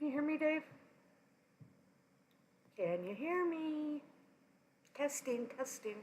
Can you hear me, Dave? Can you hear me? Testing, testing.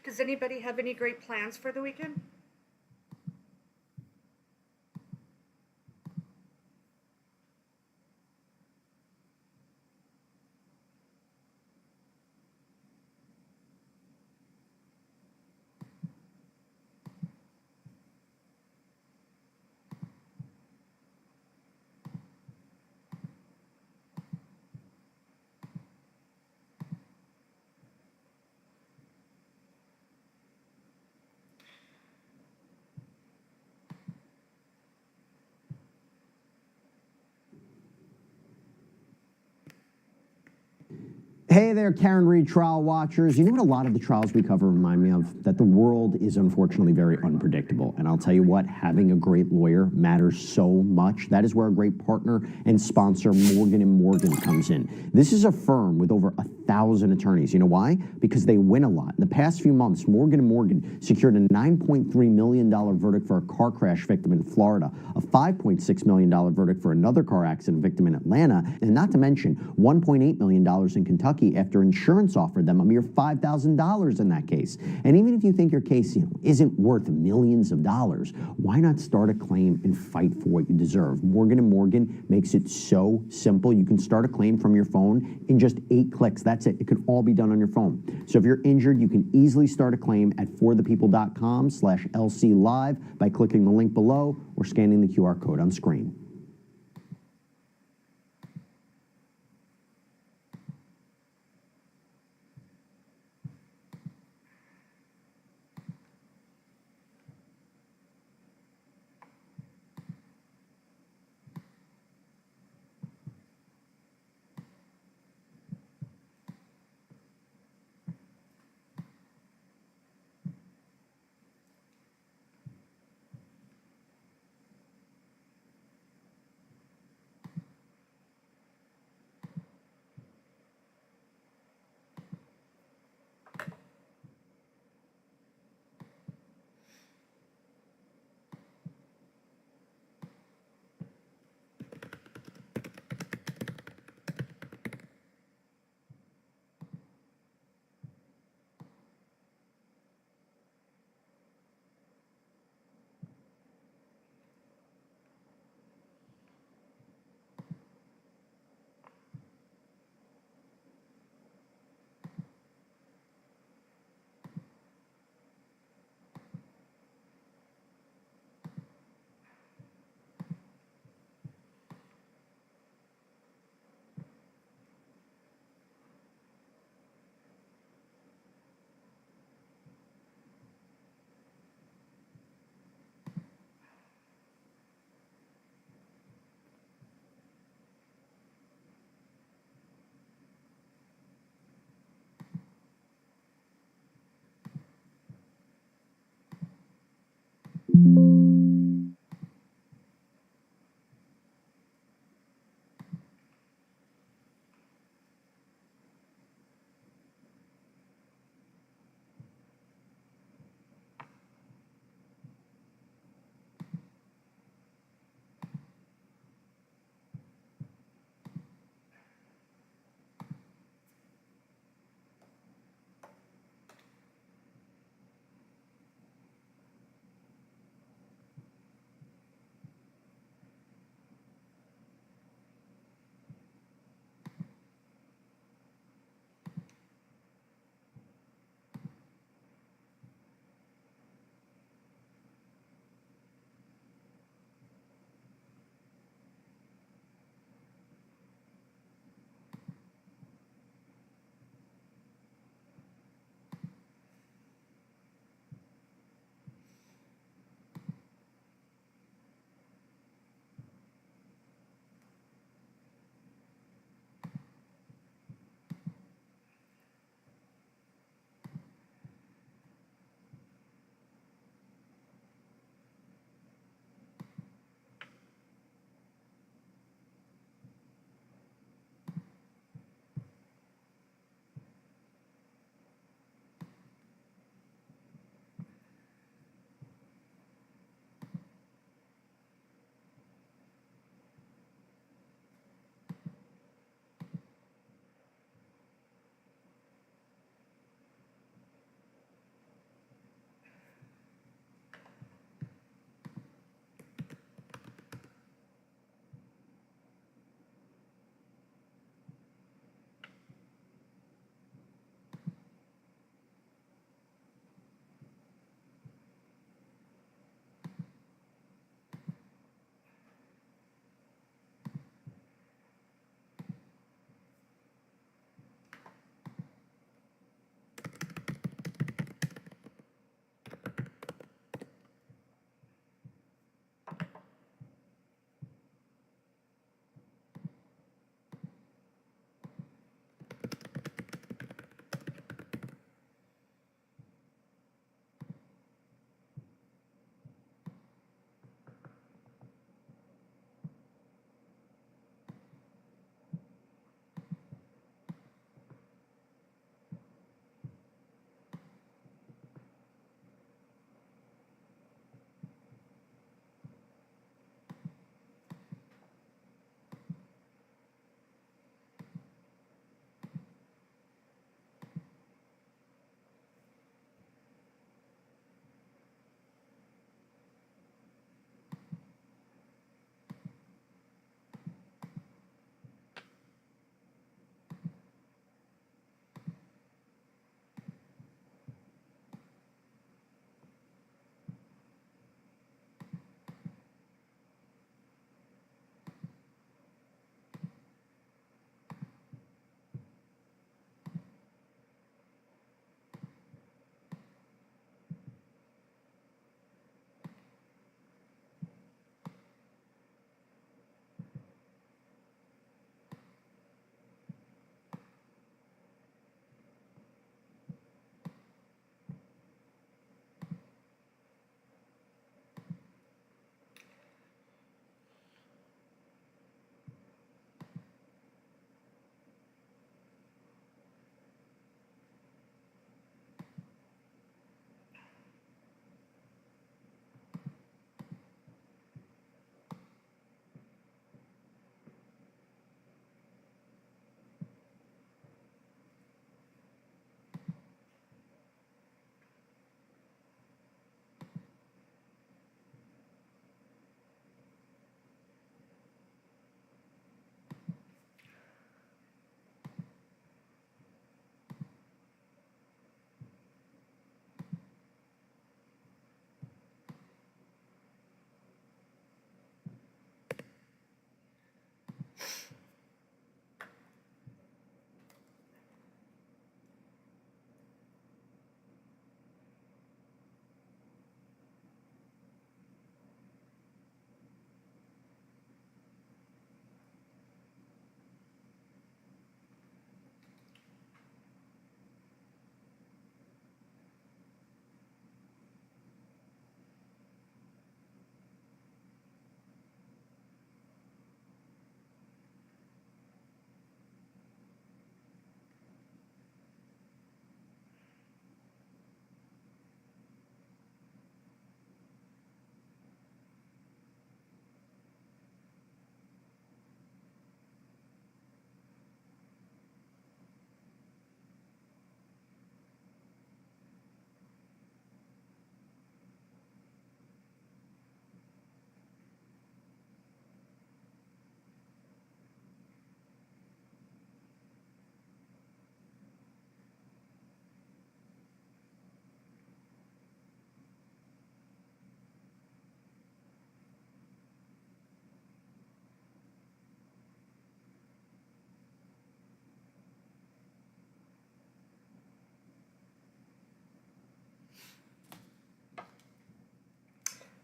Does anybody have any great plans for the weekend? Hey there, Karen Reed trial watchers. You know what a lot of the trials we cover remind me of? That the world is unfortunately very unpredictable. And I'll tell you what, having a great lawyer matters so much. That is where a great partner and sponsor, Morgan & Morgan, comes in. This is a firm with over 1,000 attorneys. You know why? Because they win a lot. In the past few months, Morgan & Morgan secured a $9.3 million verdict for a car crash victim in Florida, a $5.6 million verdict for another car accident victim in Atlanta, and not to mention $1.8 million in Kentucky after insurance offered them a mere $5,000 in that case. And even if you think your case isn't worth millions of dollars, why not start a claim and fight for what you deserve? Morgan & Morgan makes it so simple. You can start a claim from your phone in just 8 clicks. That's it. It can all be done on your phone. So if you're injured, you can easily start a claim at forthepeople.com/LC Live by clicking the link below or scanning the QR code on screen.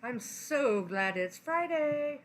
I'm so glad it's Friday.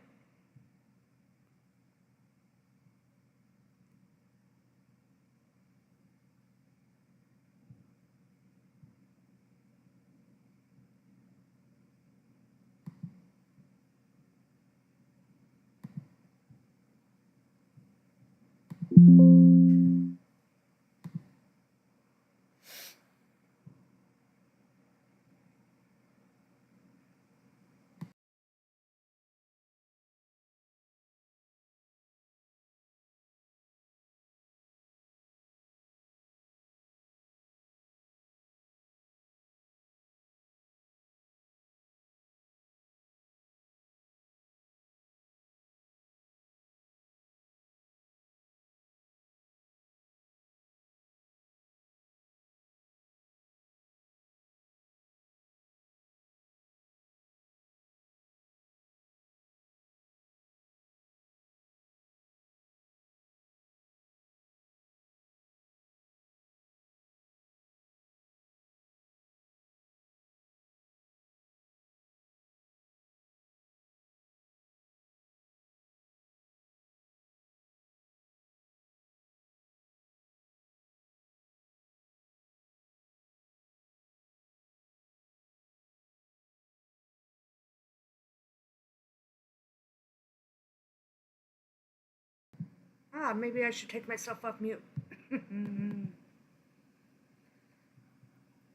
Maybe I should take myself off mute.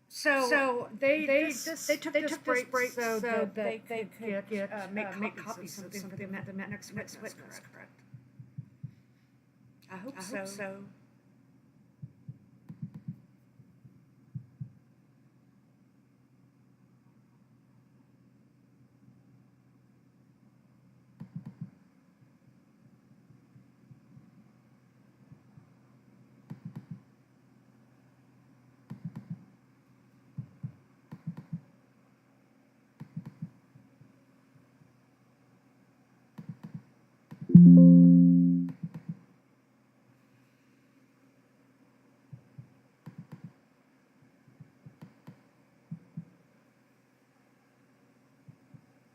So they took this break so that they could make copies of something for the next witness, correct? I hope so.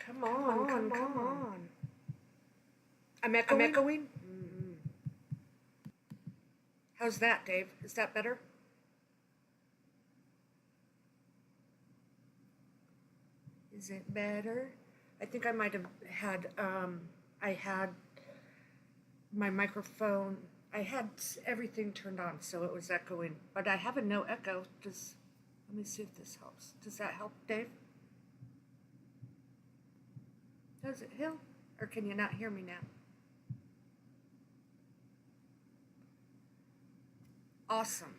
Come on. I'm echoing? How's that, Dave? Is that better? Is it better? I think I might have had, I had my microphone, I had everything turned on, so it was echoing, but I have a no echo. Let me see if this helps. Does that help, Dave? Does it help? Or can you not hear me now? Awesome.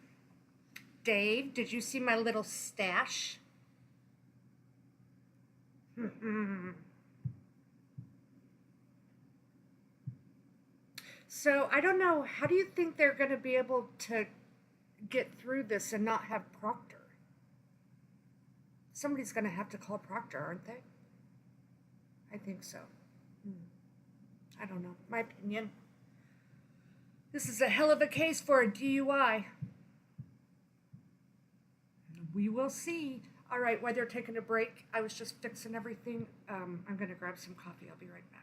Dave, did you see my little stash? So I don't know, how do you think they're going to be able to get through this and not have Proctor? Somebody's going to have to call Proctor, aren't they? I think so. I don't know. My opinion. This is a hell of a case for a DUI. We will see. All right, while they're taking a break, I was just fixing everything. I'm going to grab some coffee. I'll be right back.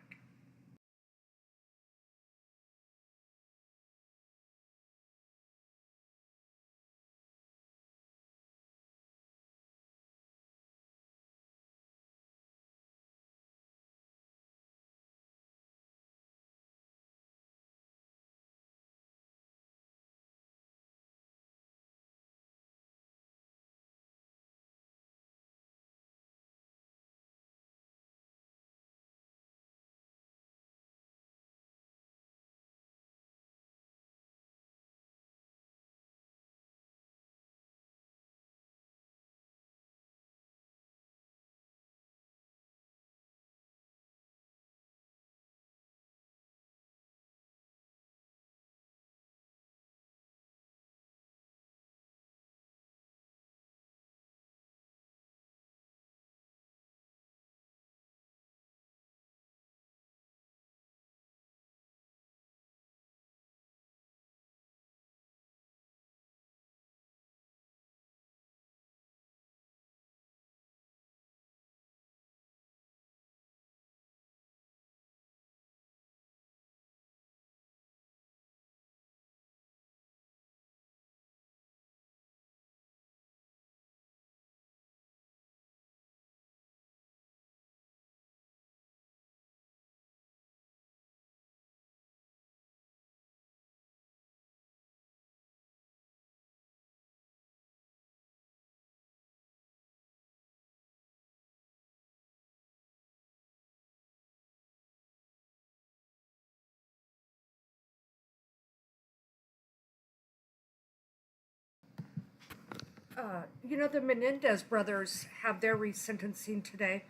you know, the Menendez brothers have their resentencing today.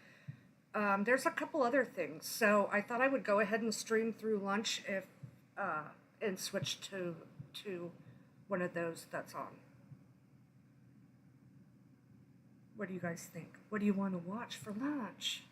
There's a couple other things, so I thought I would go ahead and stream through lunch if and switch to one of those that's on. What do you guys think? What do you want to watch for lunch?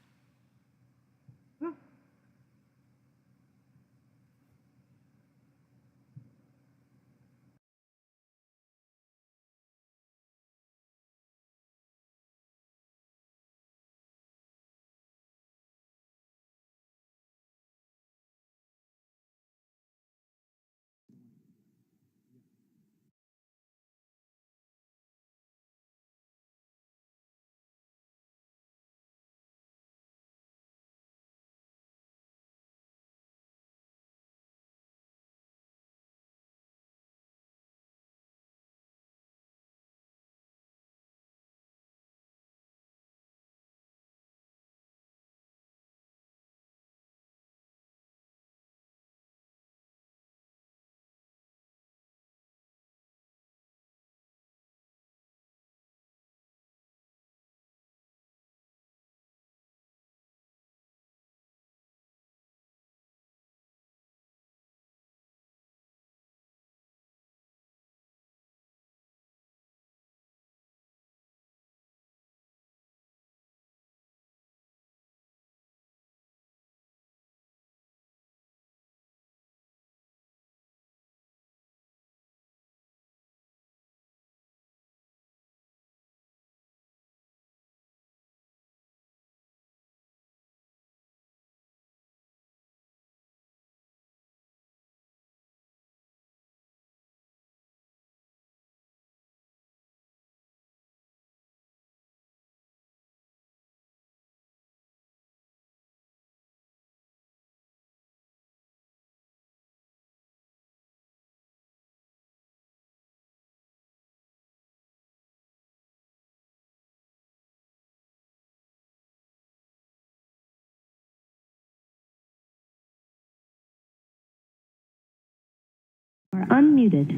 Are unmuted.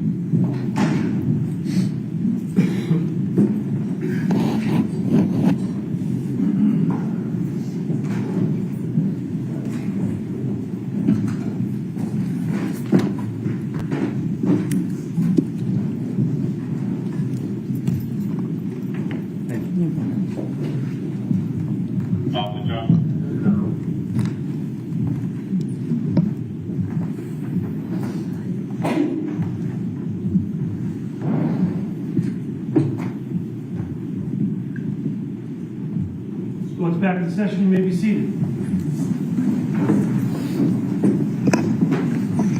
Once back in session, you may be seated.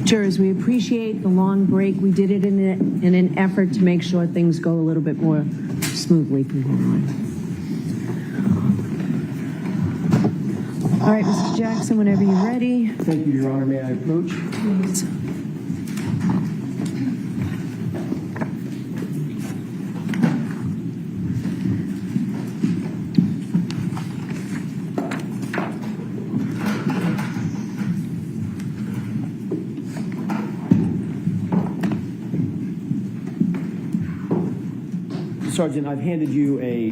Jurors, we appreciate the long break. We did it in an effort to make sure things go a little bit more smoothly from here on. All right, Mr. Jackson, whenever you're ready. Thank you, Your Honor. May I approach? Please. Sergeant, I've handed you a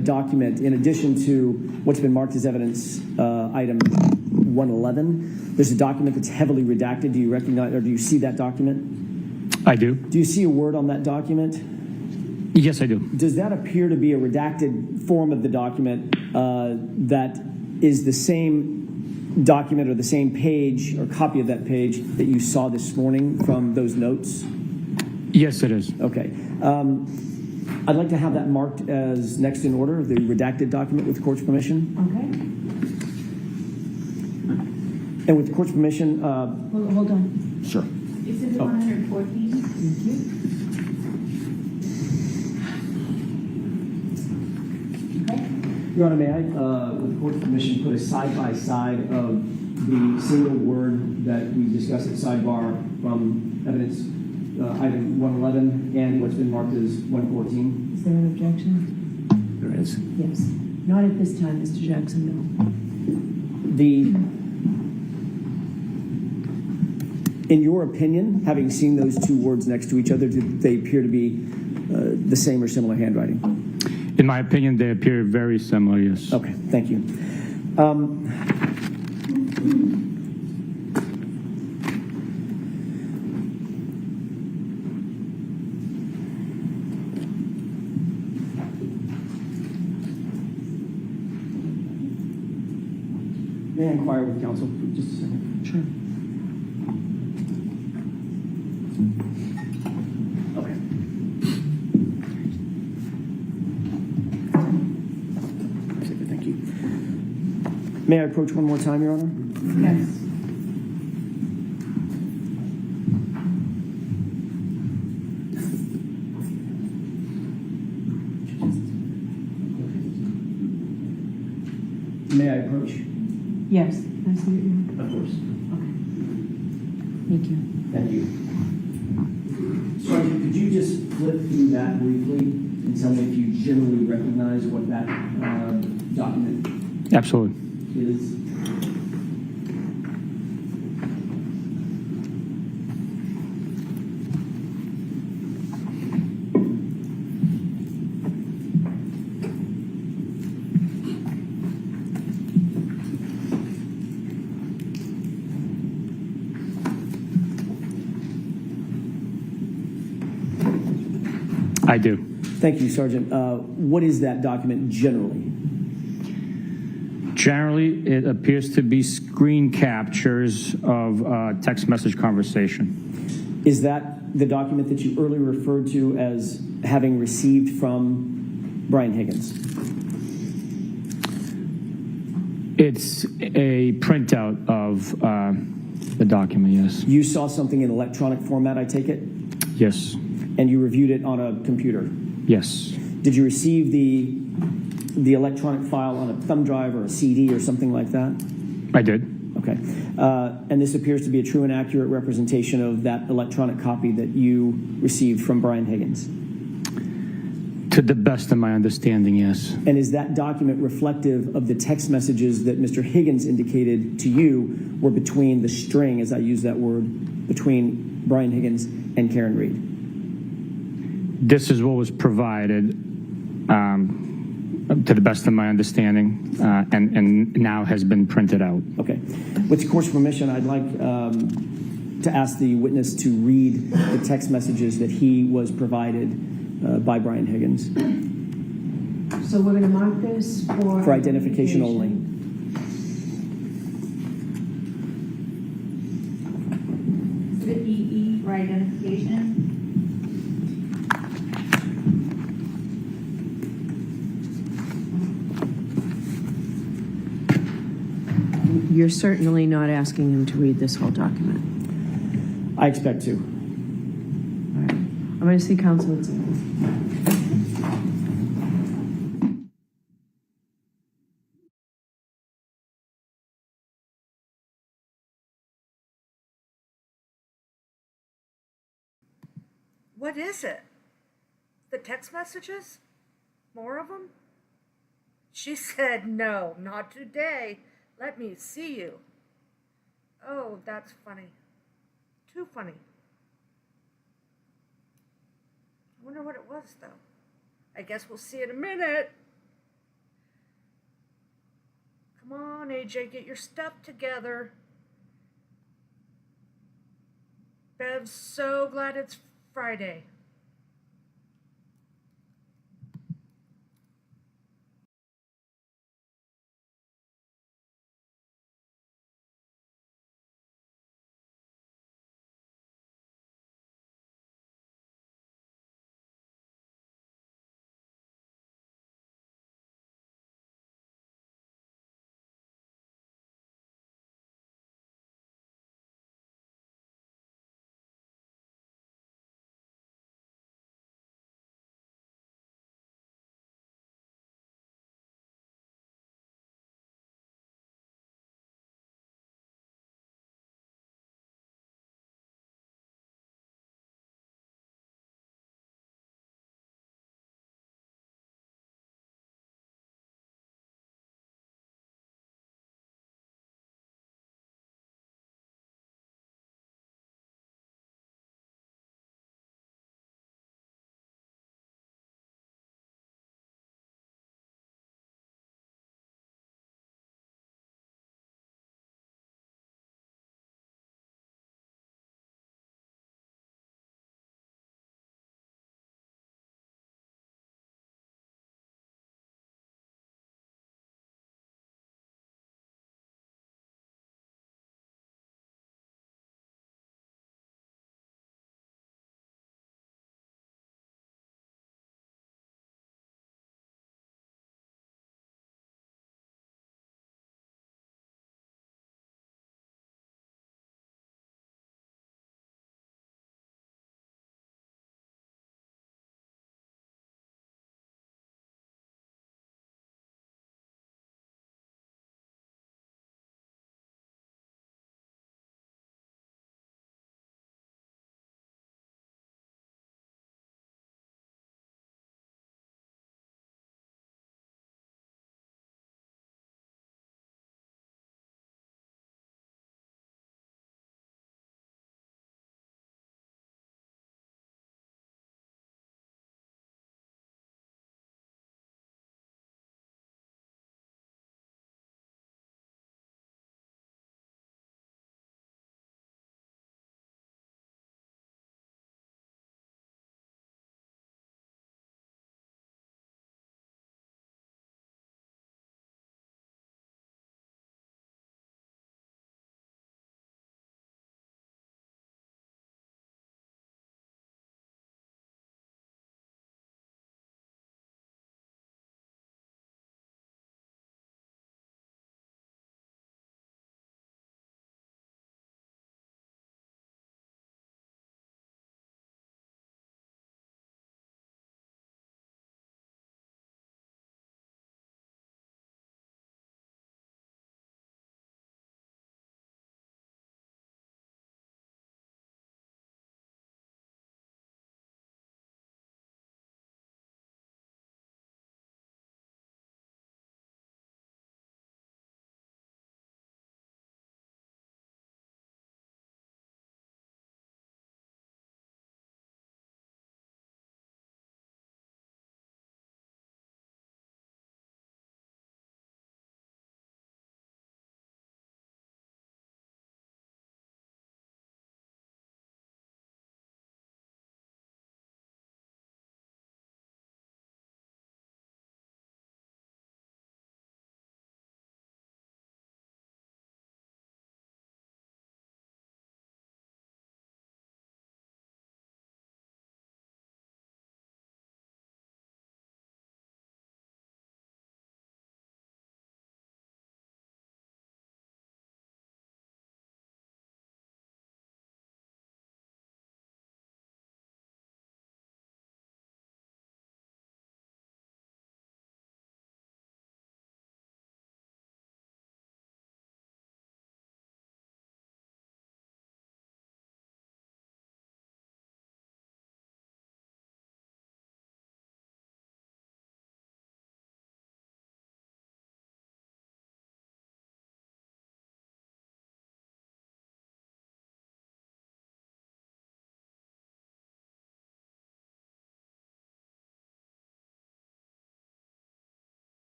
document in addition to what's been marked as evidence item 111. There's a document that's heavily redacted. Do you recognize or do you see that document? I do. Do you see a word on that document? Yes, I do. Does that appear to be a redacted form of the document that is the same document or the same page or copy of that page that you saw this morning from those notes? Yes, it is. Okay. I'd like to have that marked as next in order, the redacted document with the court's permission. Okay. And with the court's permission... Hold on. Sure. Is it 114? Thank you. Okay. Your Honor, may I, with the court's permission, put a side-by-side of the single word that we discussed at sidebar from evidence item 111 and what's been marked as 114? Is there an objection? There is. Yes. Not at this time, Mr. Jackson, no. In your opinion, having seen those two words next to each other, do they appear to be the same or similar handwriting? In my opinion, they appear very similar, yes. Okay, thank you. May I inquire with counsel for just a second? Sure. Okay. Thank you. May I approach one more time, Your Honor? Yes. May I approach? Yes. Can I see it? Of course. Okay. Thank you. Thank you. Sergeant, could you just flip through that briefly and tell me if you generally recognize what that document Absolutely. is? I do. Thank you, Sergeant. What is that document generally? Generally, it appears to be screen captures of text message conversation. Is that the document that you earlier referred to as having received from Brian Higgins? It's a printout of the document, yes. You saw something in electronic format, I take it, Yes. and you reviewed it on a computer. Yes. Did you receive the electronic file on a thumb drive or a CD or something like that? I did. Okay. And this appears to be a true and accurate representation of that electronic copy that you received from Brian Higgins. To the best of my understanding, yes. And is that document reflective of the text messages that Mr. Higgins indicated to you were between the string, as I use that word, between Brian Higgins and Karen Reed? This is what was provided, to the best of my understanding, and now has been printed out. Okay. With the court's permission, I'd like to ask the witness to read the text messages that he was provided by Brian Higgins So we're going to mark this for identification only. The EE for identification. You're certainly not asking him to read this whole document. I expect to. All right. I'm going to see counsel. What is it? The text messages? More of them? She said, no, not today. Let me see you. Oh, that's funny. Too funny. I wonder what it was, though. I guess we'll see in a minute. Come on, AJ, get your stuff together. Bev's so glad it's Friday.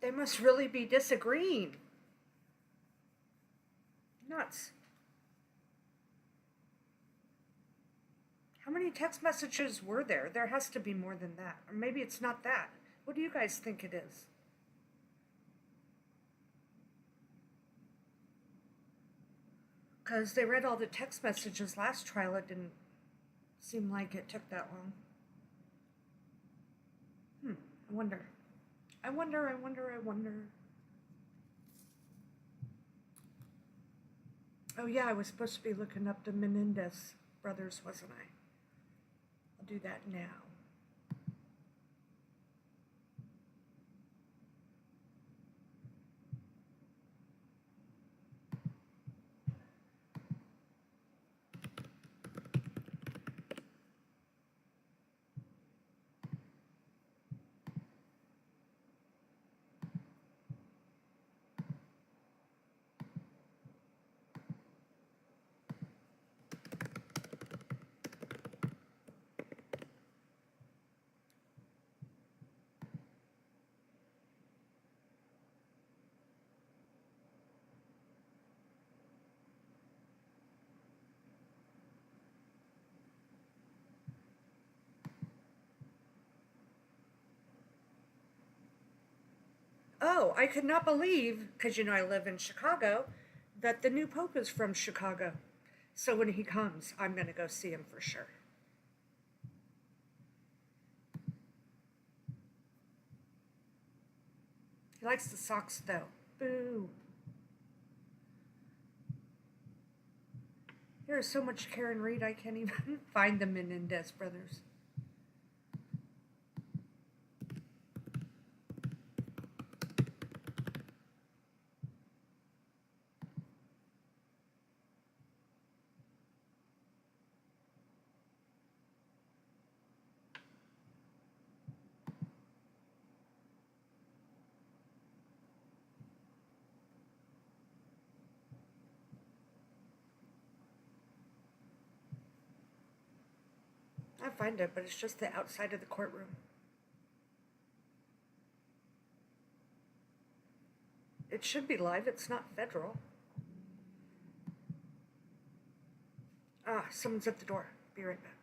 They must really be disagreeing. Nuts. How many text messages were there? There has to be more than that. Or maybe it's not that. What do you guys think it is? Because they read all the text messages last trial, it didn't seem like it took that long. I wonder. I wonder. Oh yeah, I was supposed to be looking up the Menendez brothers, wasn't I? I'll do that now. Oh, I could not believe, because you know I live in Chicago, that the new Pope is from Chicago. So when he comes, I'm going to go see him for sure. He likes the socks though. Boo. There is so much Karen Reed, I can't even find the Menendez brothers. I find it, but it's just the outside of the courtroom. It should be live, it's not federal. Ah, someone's at the door. Be right back.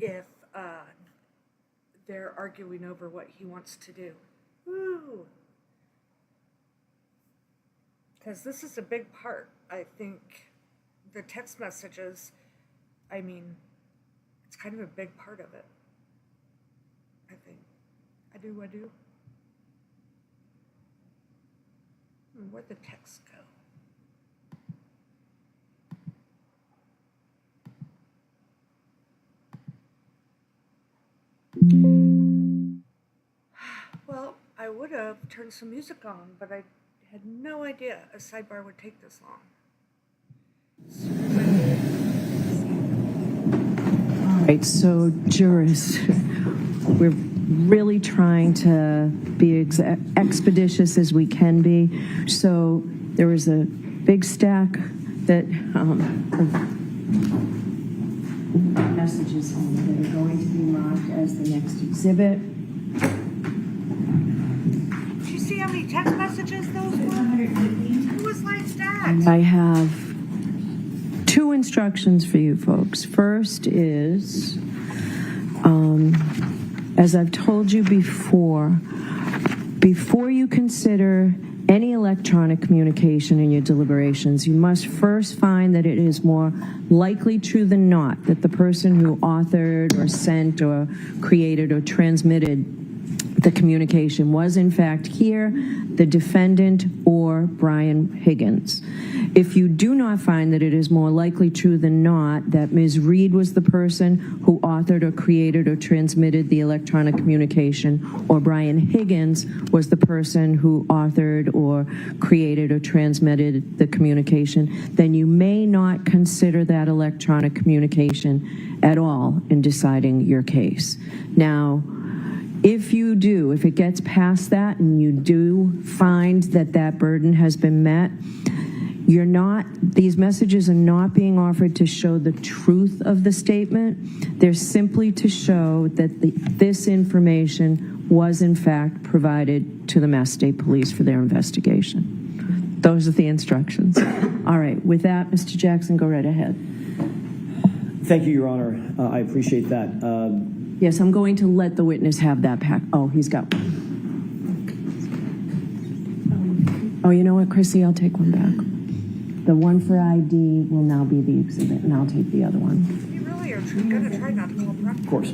if they're arguing over what he wants to do. Woo! Because this is a big part. I think the text messages, I mean, it's kind of a big part of it. I think. I do. Where'd the text go? Well, I would have turned some music on, but I had no idea a sidebar would take this long. All right, so jurors, we're really trying to be expeditious as we can be. So there was a big stack that of messages on that are going to be marked as the next exhibit. Did you see how many text messages those were? 115. Who was like that? I have two instructions for you folks. First is, as I've told you before you consider any electronic communication in your deliberations, you must first find that it is more likely true than not that the person who authored or sent or created or transmitted the communication was in fact here, the defendant, or Brian Higgins. If you do not find that it is more likely true than not that Ms. Reed was the person who authored or created or transmitted the electronic communication, or Brian Higgins was the person who authored or created or transmitted the communication, then you may not consider that electronic communication at all in deciding your case. Now, if you do, if it gets past that and you do find that that burden has been met, these messages are not being offered to show the truth of the statement. They're simply to show that this information was in fact provided to the Mass State Police for their investigation. Those are the instructions. All right, with that, Mr. Jackson, go right ahead. Thank you, Your Honor. I appreciate that. Yes, I'm going to let the witness have that pack. Oh, he's got one. Oh, you know what, Chrissy, I'll take one back. The one for ID will now be the exhibit, and I'll take the other one. You really are going to try not to call prep. Of course.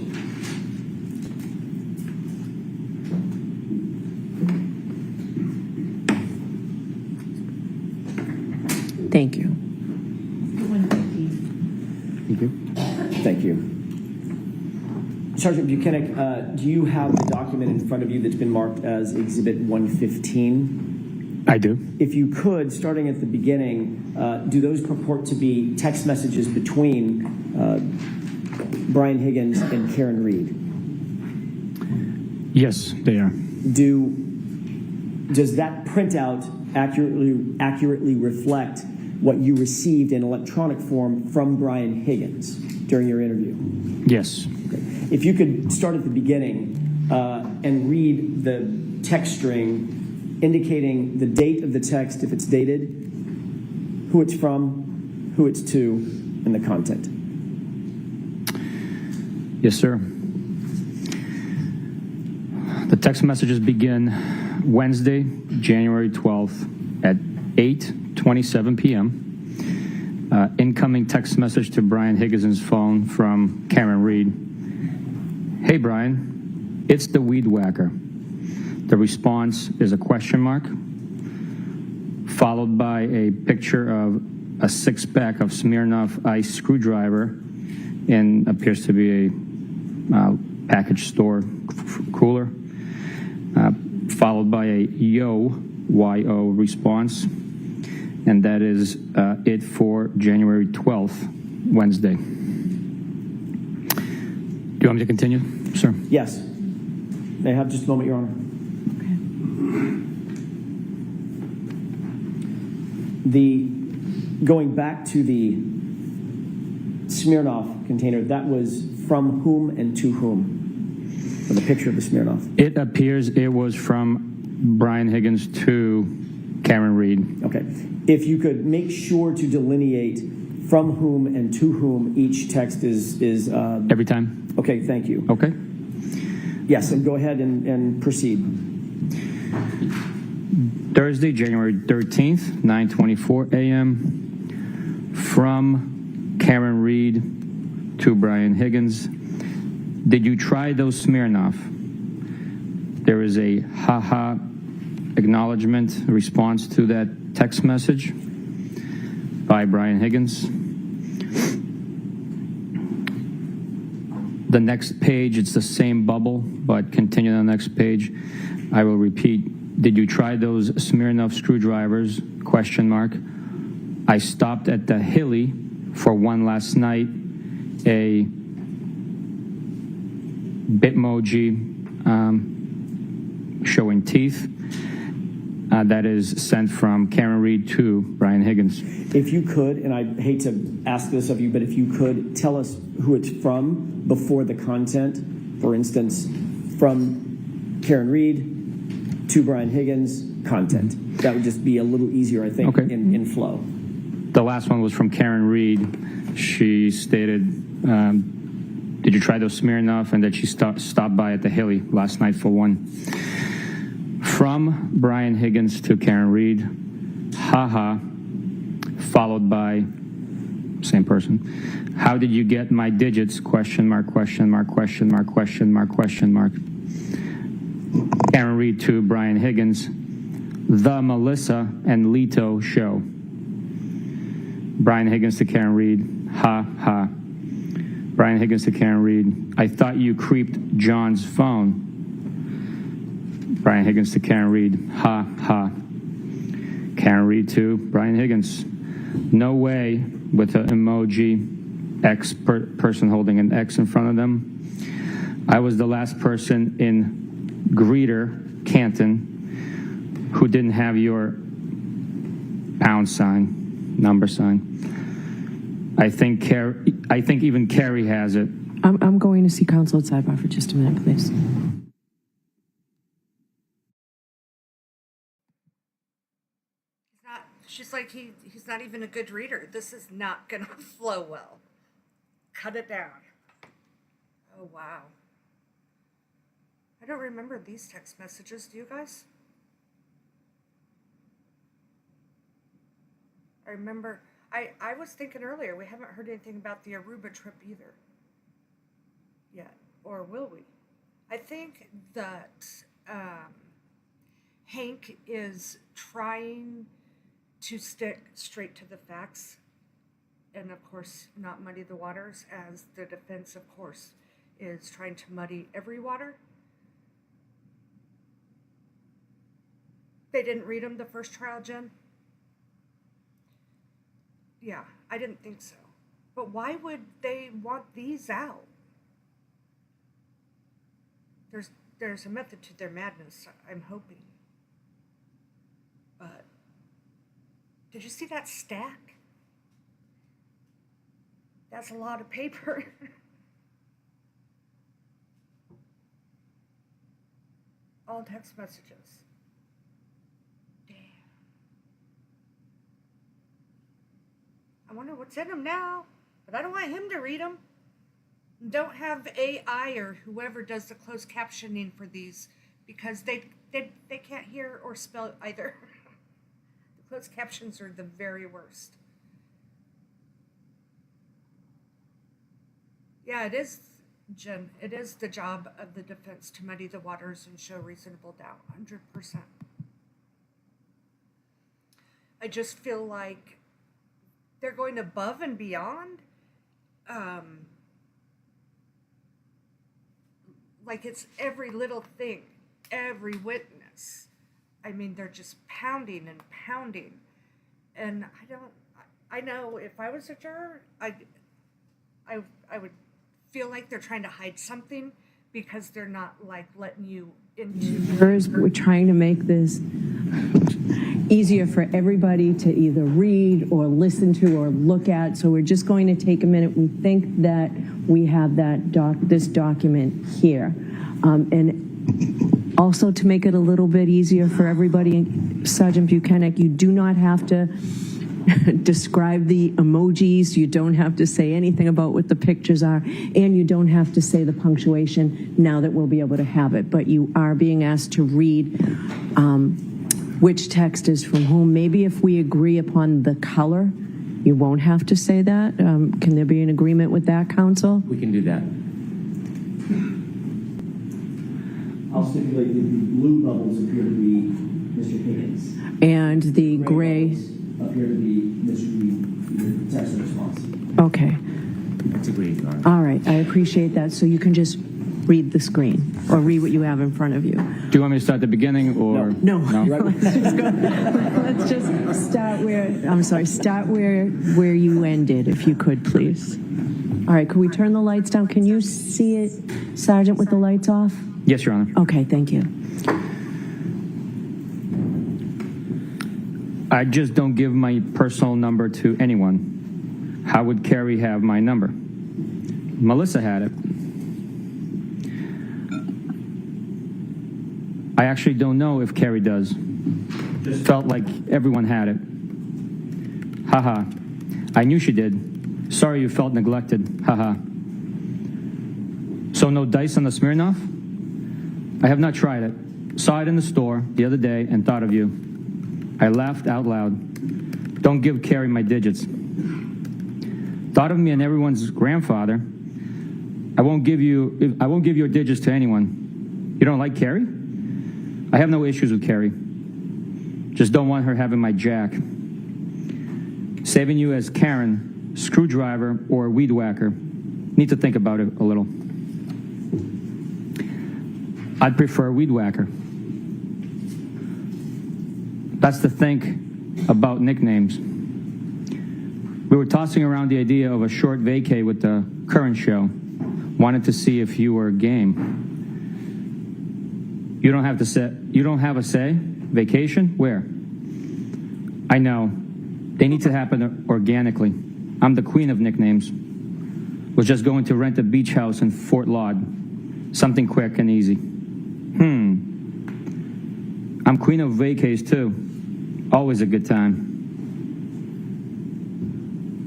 Thank you. 115. Thank you. Thank you. Sergeant Buchanan, do you have the document in front of you that's been marked as Exhibit 115? I do. If you could, starting at the beginning, do those purport to be text messages between Brian Higgins and Karen Reed? Yes, they are. Does that printout accurately reflect what you received in electronic form from Brian Higgins during your interview? Yes. Okay. If you could start at the beginning and read the text string indicating the date of the text, if it's dated, who it's from, who it's to, and the content. Yes, sir. The text messages begin Wednesday, January 12th at 8:27 p.m. Incoming text message to Brian Higgins' phone from Karen Reed. Hey, Brian, it's the weed whacker. The response is a question mark, followed by a picture of a six-pack of Smirnoff Ice screwdriver and appears to be a package store cooler, followed by a Y-O response, and that is it for January 12th, Wednesday. Do you want me to continue, sir? Yes. May I have just a moment, Your Honor? Going back to the Smirnoff container, that was from whom and to whom? For the picture of the Smirnoff. It appears it was from Brian Higgins to Karen Reed. Okay. If you could make sure to delineate from whom and to whom each text is Every time? okay, thank you. Okay. Yes, and go ahead and proceed. Thursday, January 13th, 9:24 a.m. From Karen Reed to Brian Higgins. Did you try those Smirnoff? There is a haha acknowledgement response to that text message by Brian Higgins. The next page, it's the same bubble, but continue on the next page. I will repeat. Did you try those Smirnoff screwdrivers? Question mark. I stopped at the Hilly for one last night. A Bitmoji showing teeth. That is sent from Karen Reed to Brian Higgins. If you could, and I hate to ask this of you, but if you could tell us who it's from before the content. For instance, from Karen Reed to Brian Higgins, content. That would just be a little easier, I think, Okay. in flow. The last one was from Karen Reed. She stated, did you try those Smirnoff? And that she stopped by at the Hilly last night for one. From Brian Higgins to Karen Reed, haha, followed by same person. How did you get my digits? Question mark, question mark, question mark, question mark, question mark. Karen Reed to Brian Higgins, the Melissa and Leto show. Brian Higgins to Karen Reed, ha ha. Brian Higgins to Karen Reed, I thought you creeped John's phone. Brian Higgins to Karen Reed, ha ha. Karen Reed to Brian Higgins, no way, with an emoji, X person holding an X in front of them. I was the last person in Greeter, Canton, who didn't have your pound sign, number sign. I think even Carrie has it. I'm going to see counsel at sidebar for just a minute, please. She's like, he's not even a good reader. This is not gonna flow well. Cut it down. Oh, wow. I don't remember these text messages. Do you guys? I remember, I was thinking earlier, we haven't heard anything about the Aruba trip either. Yet. Or will we? I think that Hank is trying to stick straight to the facts and, of course, not muddy the waters, as the defense, of course, is trying to muddy every water. They didn't read them the first trial, Jen? Yeah, I didn't think so. But why would they want these out? There's a method to their madness, I'm hoping. But did you see that stack? That's a lot of paper. All text messages. Damn. I wonder what's in them now, but I don't want him to read them. Don't have AI or whoever does the closed captioning for these, because they can't hear or spell either. Closed captions are the very worst. Yeah, it is, Jen. It is the job of the defense to muddy the waters and show reasonable doubt, 100%. I just feel like they're going above and beyond. Like it's every little thing, every witness. I mean, they're just pounding and pounding. And I know if I was a juror, I would feel like they're trying to hide something because they're not like letting you into. We're trying to make this easier for everybody to either read or listen to or look at. So we're just going to take a minute. We think that we have this document here. And also, to make it a little bit easier for everybody, Sergeant Buchanan, you do not have to describe the emojis. You don't have to say anything about what the pictures are, and you don't have to say the punctuation now that we'll be able to have it. But you are being asked to read which text is from whom. Maybe if we agree upon the color, you won't have to say that. Can there be an agreement with that, council? We can do that. I'll stipulate that the blue bubbles appear to be Mr. Higgins. And the gray. bubbles appear to be Mr. text response. Okay. That's agreed, Your Honor. All right. I appreciate that. So you can just read the screen or read what you have in front of you. Do you want me to start at the beginning or? No. Right. Let's just start where you ended, if you could, please. All right. Could we turn the lights down? Can you see it, Sergeant, with the lights off? Yes, Your Honor. Okay. Thank you. I just don't give my personal number to anyone. How would Carrie have my number? Melissa had it. I actually don't know if Carrie does. Just felt like everyone had it. Haha. I knew she did. Sorry you felt neglected. Haha. So no dice on the Smirnoff? I have not tried it. Saw it in the store the other day and thought of you. I laughed out loud. Don't give Carrie my digits. Thought of me and everyone's grandfather. I won't give your digits to anyone. You don't like Carrie? I have no issues with Carrie. Just don't want her having my jack. Saving you as Karen, screwdriver, or weed whacker. Need to think about it a little. I'd prefer weed whacker. That's the think about nicknames. We were tossing around the idea of a short vacay with the current show. Wanted to see if you were game. You don't have a say? Vacation? Where? I know. They need to happen organically. I'm the queen of nicknames. Was just going to rent a beach house in Fort Laud. Something quick and easy. I'm queen of vacays too. Always a good time.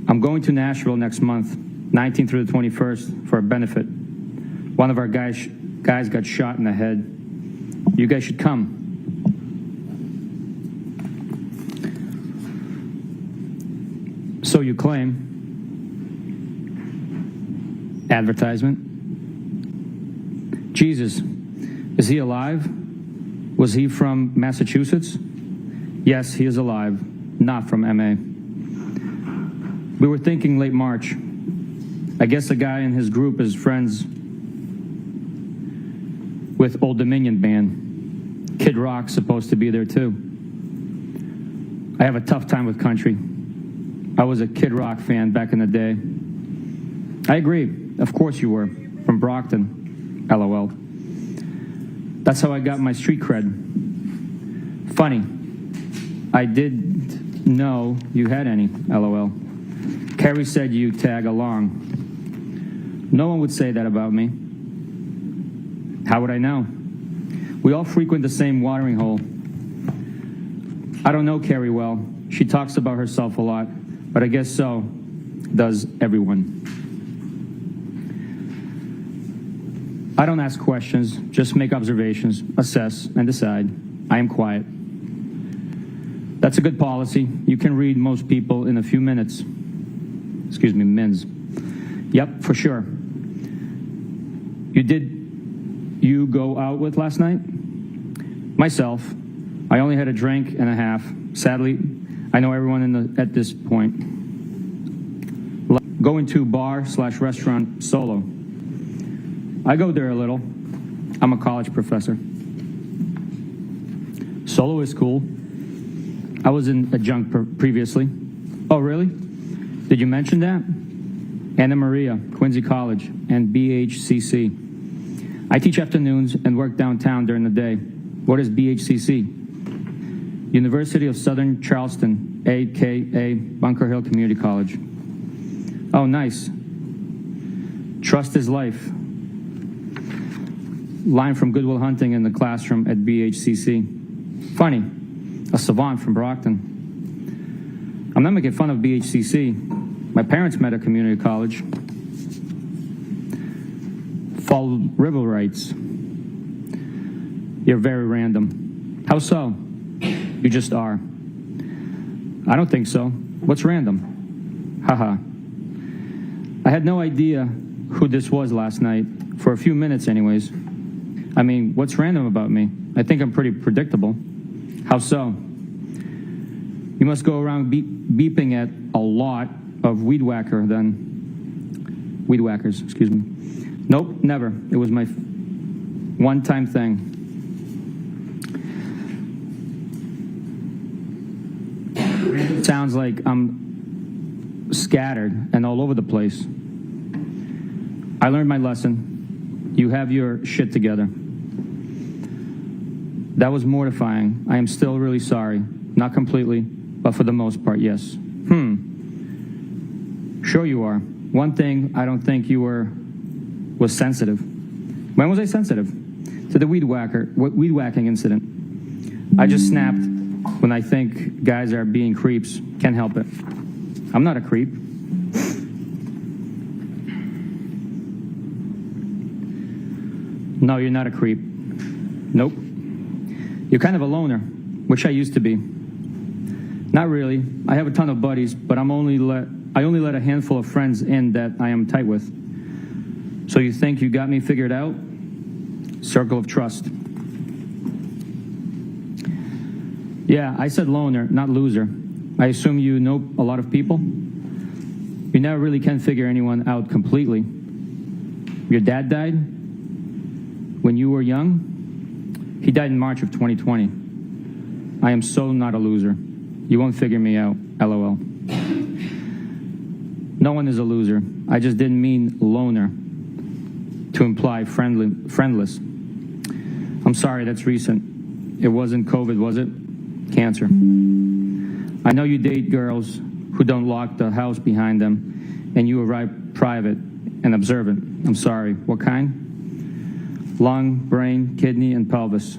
I'm going to Nashville next month, 19th through the 21st, for a benefit. One of our guys got shot in the head. You guys should come. So you claim. Advertisement. Jesus, is he alive? Was he from Massachusetts? Yes, he is alive, not from MA. We were thinking late March. I guess the guy in his group is friends with Old Dominion Band. Kid Rock's supposed to be there too. I have a tough time with country. I was a Kid Rock fan back in the day. I agree. Of course you were. From Brockton. LOL. That's how I got my street cred. Funny. I did know you had any. LOL. Carrie said you tag along. No one would say that about me. How would I know? We all frequent the same watering hole. I don't know Carrie well. She talks about herself a lot, but I guess so does everyone. I don't ask questions, just make observations, assess, and decide. I am quiet. That's a good policy. You can read most people in a few minutes. Excuse me, mins. Yep, for sure. You go out with last night? Myself. I only had a drink and a half. Sadly, I know everyone at this point. Going to bar/restaurant solo. I go there a little. I'm a college professor. Solo is cool. I was in adjunct previously. Oh, really? Did you mention that? Anna Maria, Quincy College, and BHCC. I teach afternoons and work downtown during the day. What is BHCC? University of Southern Charleston, a.k.a. Bunker Hill Community College. Oh, nice. Trust is life. Line from Good Will Hunting in the classroom at BHCC. Funny, a savant from Brockton. I'm I'm not making fun of BHCC. My parents met at community college. Fall River writes, "You're very random." How so? You just are. I don't think so. What's random? Haha. I had no idea who this was last night, for a few minutes anyways. I mean, what's random about me? I think I'm pretty predictable. How so? You must go around beeping at a lot of weed whackers, excuse me. Nope, never. It was my one-time thing. Sounds like I'm scattered and all over the place. I learned my lesson. You have your shit together. That was mortifying. I am still really sorry. Not completely, but for the most part, yes. Sure you are. One thing I don't think you was sensitive. When was I sensitive? To the weed whacking incident. I just snapped when I think guys are being creeps. Can't help it. I'm not a creep. No, you're not a creep. Nope. You're kind of a loner, which I used to be. Not really. I have a ton of buddies, but I only let a handful of friends in that I am tight with. So you think you got me figured out? Circle of trust. Yeah, I said loner, not loser. I assume you know a lot of people? You never really can figure anyone out completely. Your dad died when you were young? He died in March of 2020. I am so not a loser. You won't figure me out, LOL. No one is a loser. I just didn't mean loner to imply friendless. I'm sorry, that's recent. It wasn't COVID, was it? Cancer. I know you date girls who don't lock the house behind them, and you arrive private and observant. I'm sorry. What kind? Lung, brain, kidney, and pelvis.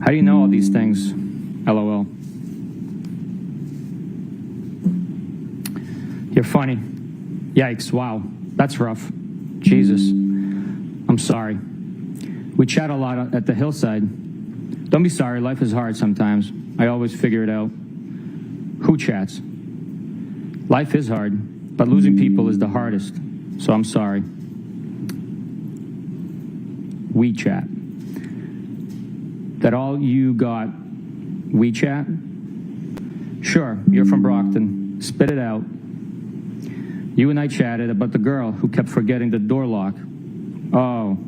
How do you know all these things? LOL. You're funny. Yikes, wow. That's rough. Jesus. I'm sorry. We chat a lot at the hillside. Don't be sorry, life is hard sometimes. I always figure it out. Who chats? Life is hard, but losing people is the hardest, so I'm sorry. We chat. That all you got? We chat? Sure, you're from Brockton. Spit it out. You and I chatted about the girl who kept forgetting the door lock. Oh.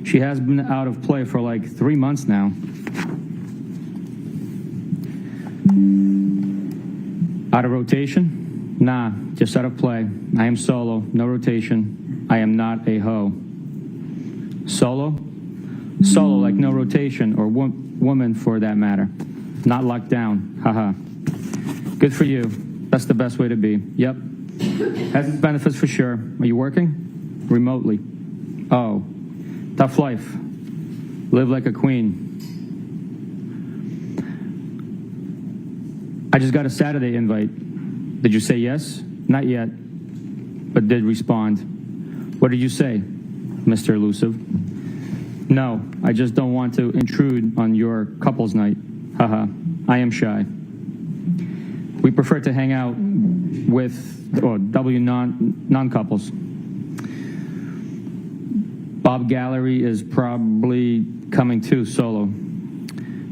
She has been out of play for like 3 months now. Out of rotation? Nah, just out of play. I am solo, no rotation. I am not a hoe. Solo? Solo, like no rotation, or woman for that matter. Not locked down, haha. Good for you. That's the best way to be. Yep. Has its benefits for sure. Are you working? Remotely. Oh. Tough life. Live like a queen. I just got a Saturday invite. Did you say yes? Not yet, but did respond. What did you say, Mr. Elusive? No, I just don't want to intrude on your couple's night. Haha, I am shy. We prefer to hang out with non-couples. Bob Gallery is probably coming too solo.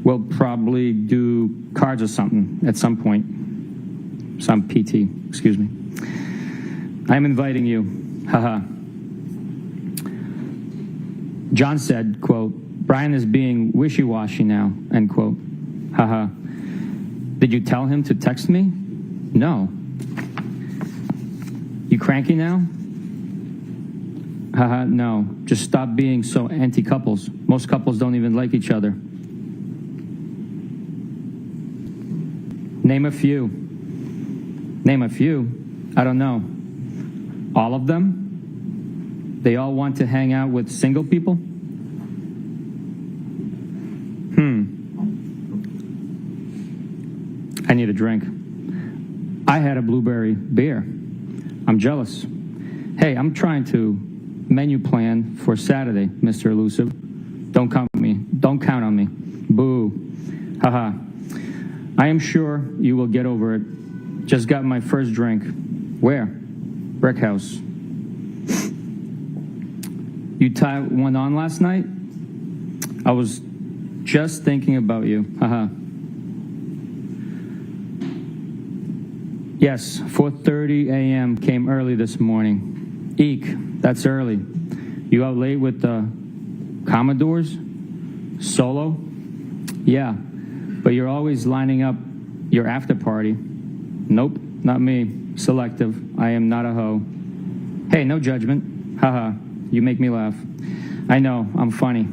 We'll probably do cards or something at some point. Some PT, excuse me. I'm inviting you. Haha. John said, quote, Brian is being wishy-washy now, end quote. Haha. Did you tell him to text me? No. You cranky now? Haha, no. Just stop being so anti-couples. Most couples don't even like each other. Name a few. Name a few? I don't know. All of them? They all want to hang out with single people? I need a drink. I had a blueberry beer. I'm jealous. Hey, I'm trying to menu plan for Saturday, Mr. Elusive. Don't count on me. Boo. Haha. I am sure you will get over it. Just got my first drink. Where? Brick House. You tied one on last night? I was just thinking about you. Haha. Yes, 4:30 a.m. came early this morning. Eek, that's early. You out late with the Commodores? Solo? Yeah, but you're always lining up your after party. Nope, not me. Selective. I am not a hoe. Hey, no judgment. Haha, you make me laugh. I know, I'm funny.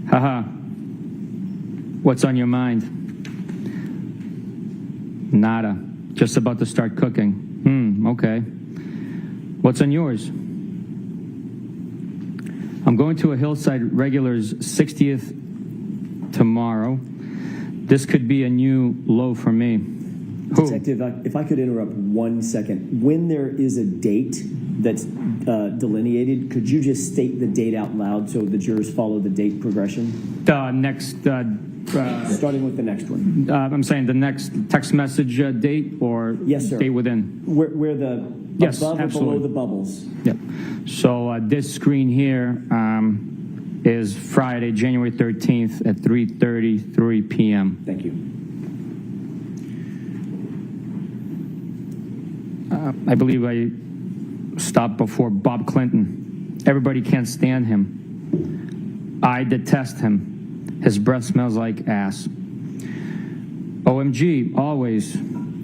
Haha. What's on your mind? Nada. Just about to start cooking. Okay. What's on yours? I'm going to a Hillside Regulars 60th tomorrow. This could be a new low for me. Who? Detective, if I could interrupt 1 second. When there is a date that's delineated, could you just state the date out loud so the jurors follow the date progression? Starting with the next one. I'm saying the next text message date or Yes, sir. date within. Where the Yes, above absolutely. or below the bubbles. Yep. So this screen here is Friday, January 13th at 3:33 p.m. Thank you. I believe I stopped before Bob Clinton. Everybody can't stand him. I detest him. His breath smells like ass. OMG, always.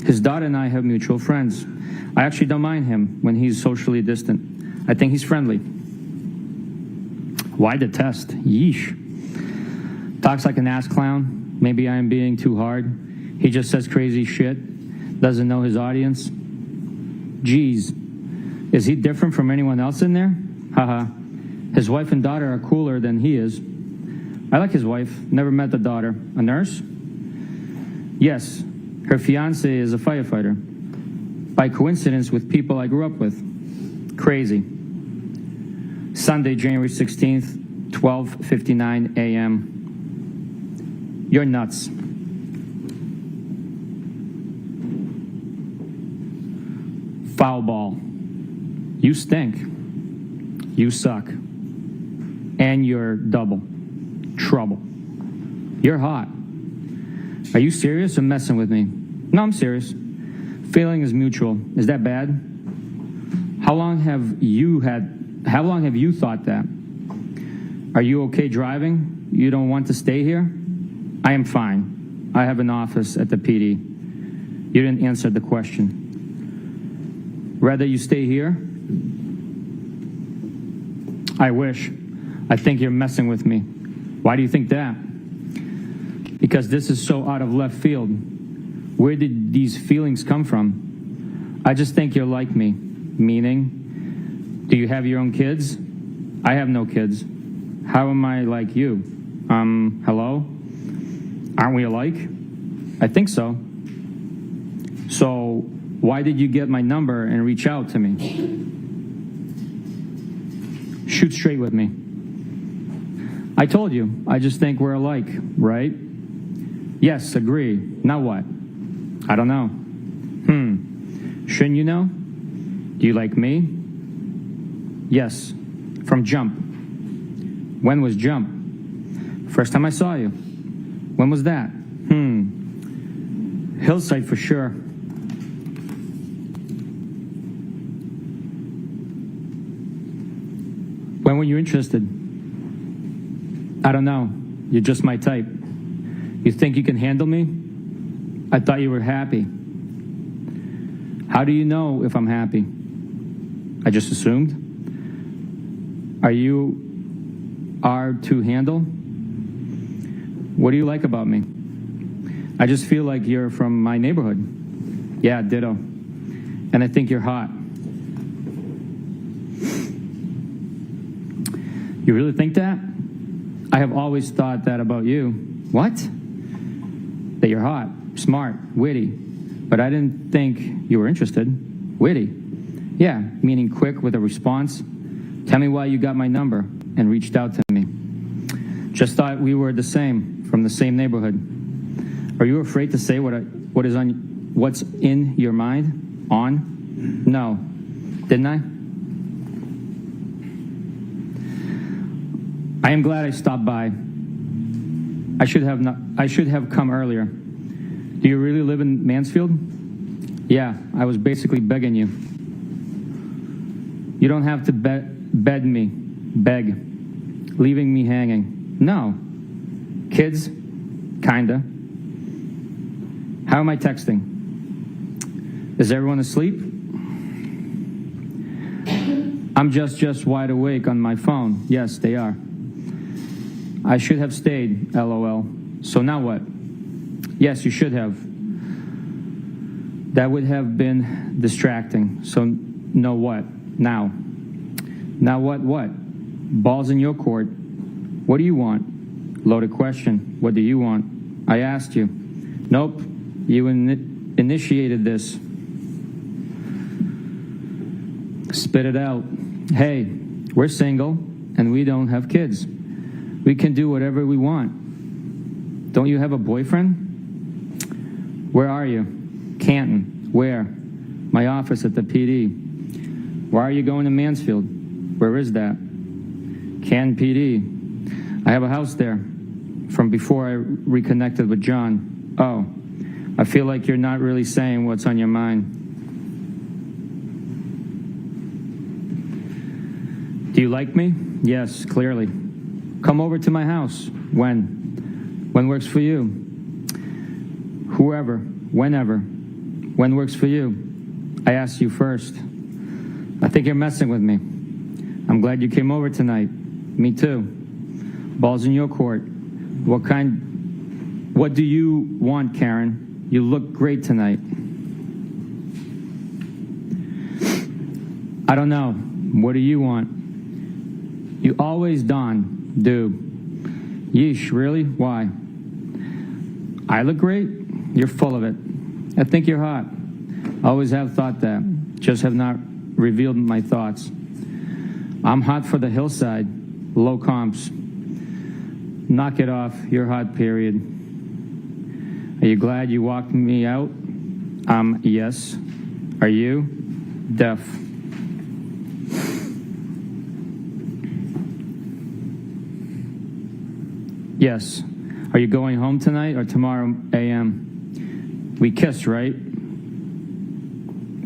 His daughter and I have mutual friends. I actually don't mind him when he's socially distant. I think he's friendly. Why detest? Yeesh. Talks like an ass clown. Maybe I am being too hard. He just says crazy shit. Doesn't know his audience. Geez. Is he different from anyone else in there? Haha. His wife and daughter are cooler than he is. I like his wife. Never met the daughter. A nurse? Yes. Her fiance is a firefighter. By coincidence with people I grew up with. Crazy. Sunday, January 16th, 12:59 a.m. You're nuts. Foul ball. You stink. You suck. And you're double. Trouble. You're hot. Are you serious or messing with me? No, I'm serious. Feeling is mutual. Is that bad? How long have you thought that? Are you okay driving? You don't want to stay here? I am fine. I have an office at the PD. You didn't answer the question. Rather you stay here? I wish. I think you're messing with me. Why do you think that? Because this is so out of left field. Where did these feelings come from? I just think you're like me. Meaning, do you have your own kids? I have no kids. How am I like you? Hello? Aren't we alike? I think so. So, why did you get my number and reach out to me? Shoot straight with me. I told you, I just think we're alike, right? Yes, agree. Now what? I don't know. Shouldn't you know? Do you like me? Yes, from jump. When was jump? First time I saw you. When was that? Hillside for sure. When were you interested? I don't know. You're just my type. You think you can handle me? I thought you were happy. How do you know if I'm happy? I just assumed. You are to handle? What do you like about me? I just feel like you're from my neighborhood. Yeah, ditto. And I think you're hot. You really think that? I have always thought that about you. What? That you're hot, smart, witty, but I didn't think you were interested. Witty. Yeah, meaning quick with a response. Tell me why you got my number and reached out to me. Just thought we were the same, from the same neighborhood. Are you afraid to say what's in your mind? On? No. Didn't I? I am glad I stopped by. I should have come earlier. Do you really live in Mansfield? Yeah, I was basically begging you. You don't have to beg, leaving me hanging. No. Kids? Kinda. How am I texting? Is everyone asleep? I'm just wide awake on my phone. Yes, they are. I should have stayed, LOL. So now what? Yes, you should have. That would have been distracting. So know what? Now. Now what? Ball's in your court. What do you want? Loaded question. What do you want? I asked you. Nope. You initiated this. Spit it out. Hey, we're single and we don't have kids. We can do whatever we want. Don't you have a boyfriend? Where are you? Canton. Where? My office at the PD. Why are you going to Mansfield? Where is that? Canton PD. I have a house there from before I reconnected with John. Oh, I feel like you're not really saying what's on your mind. Do you like me? Yes, clearly. Come over to my house. When? When works for you? Whoever, whenever. When works for you? I asked you first. I think you're messing with me. I'm glad you came over tonight. Me too. Ball's in your court. What do you want, Karen? You look great tonight. I don't know. What do you want? You always do. Yeesh, really? Why? I look great? You're full of it. I think you're hot. Always have thought that. Just have not revealed my thoughts. I'm hot for the hillside. Low comps. Knock it off. You're hot, period. Are you glad you walked me out? Yes. Are you? Def. Yes. Are you going home tonight or tomorrow a.m.? We kissed, right?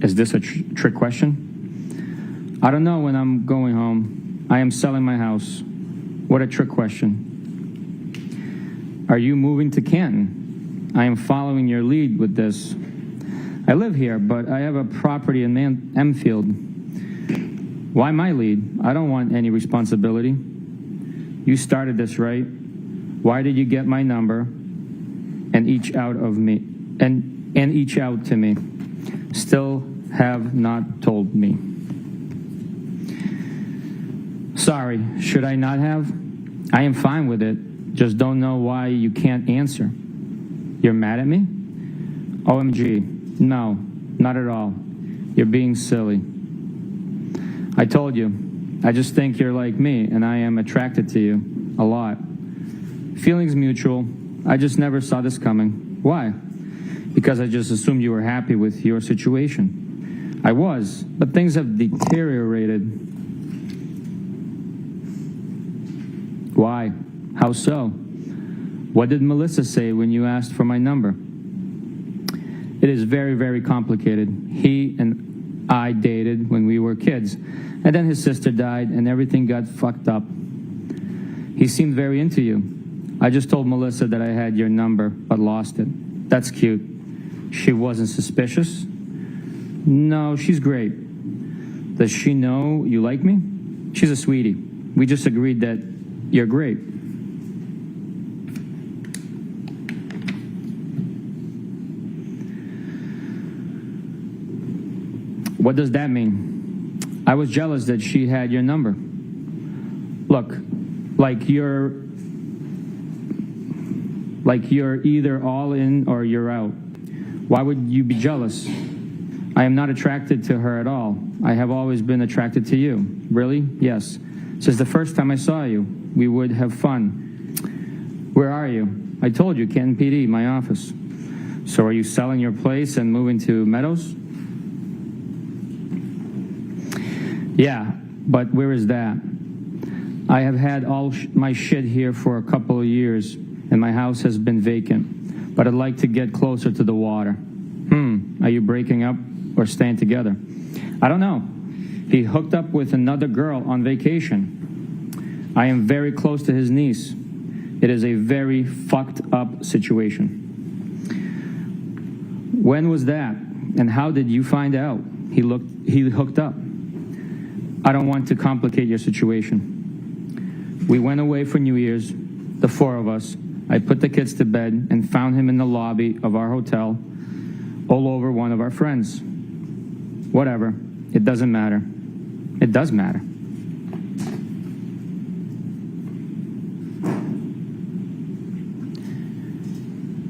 Is this a trick question? I don't know when I'm going home. I am selling my house. What a trick question. Are you moving to Canton? I am following your lead with this. I live here, but I have a property in Enfield. Why my lead? I don't want any responsibility. You started this, right? Why did you get my number and each out of me and each out to me? Still have not told me. Sorry, should I not have? I am fine with it. Just don't know why you can't answer. You're mad at me? OMG. No, not at all. You're being silly. I told you. I just think you're like me and I am attracted to you a lot. Feelings mutual. I just never saw this coming. Why? Because I just assumed you were happy with your situation. I was, but things have deteriorated. Why? How so? What did Melissa say when you asked for my number? It is very, very complicated. He and I dated when we were kids, and then his sister died and everything got fucked up. He seemed very into you. I just told Melissa that I had your number, but lost it. That's cute. She wasn't suspicious? No, she's great. Does she know you like me? She's a sweetie. We just agreed that you're great. What does that mean? I was jealous that she had your number. Look, like you're either all in or you're out. Why would you be jealous? I am not attracted to her at all. I have always been attracted to you. Really? Yes. Since the first time I saw you, we would have fun. Where are you? I told you, Canton PD, my office. So are you selling your place and moving to Meadows? Yeah, but where is that? I have had all my shit here for a couple of years, and my house has been vacant, but I'd like to get closer to the water. Are you breaking up or staying together? I don't know. He hooked up with another girl on vacation. I am very close to his niece. It is a very fucked up situation. When was that? And how did you find out he hooked up? I don't want to complicate your situation. We went away for New Year's, the four of us. I put the kids to bed and found him in the lobby of our hotel, all over one of our friends. Whatever. It doesn't matter. It does matter.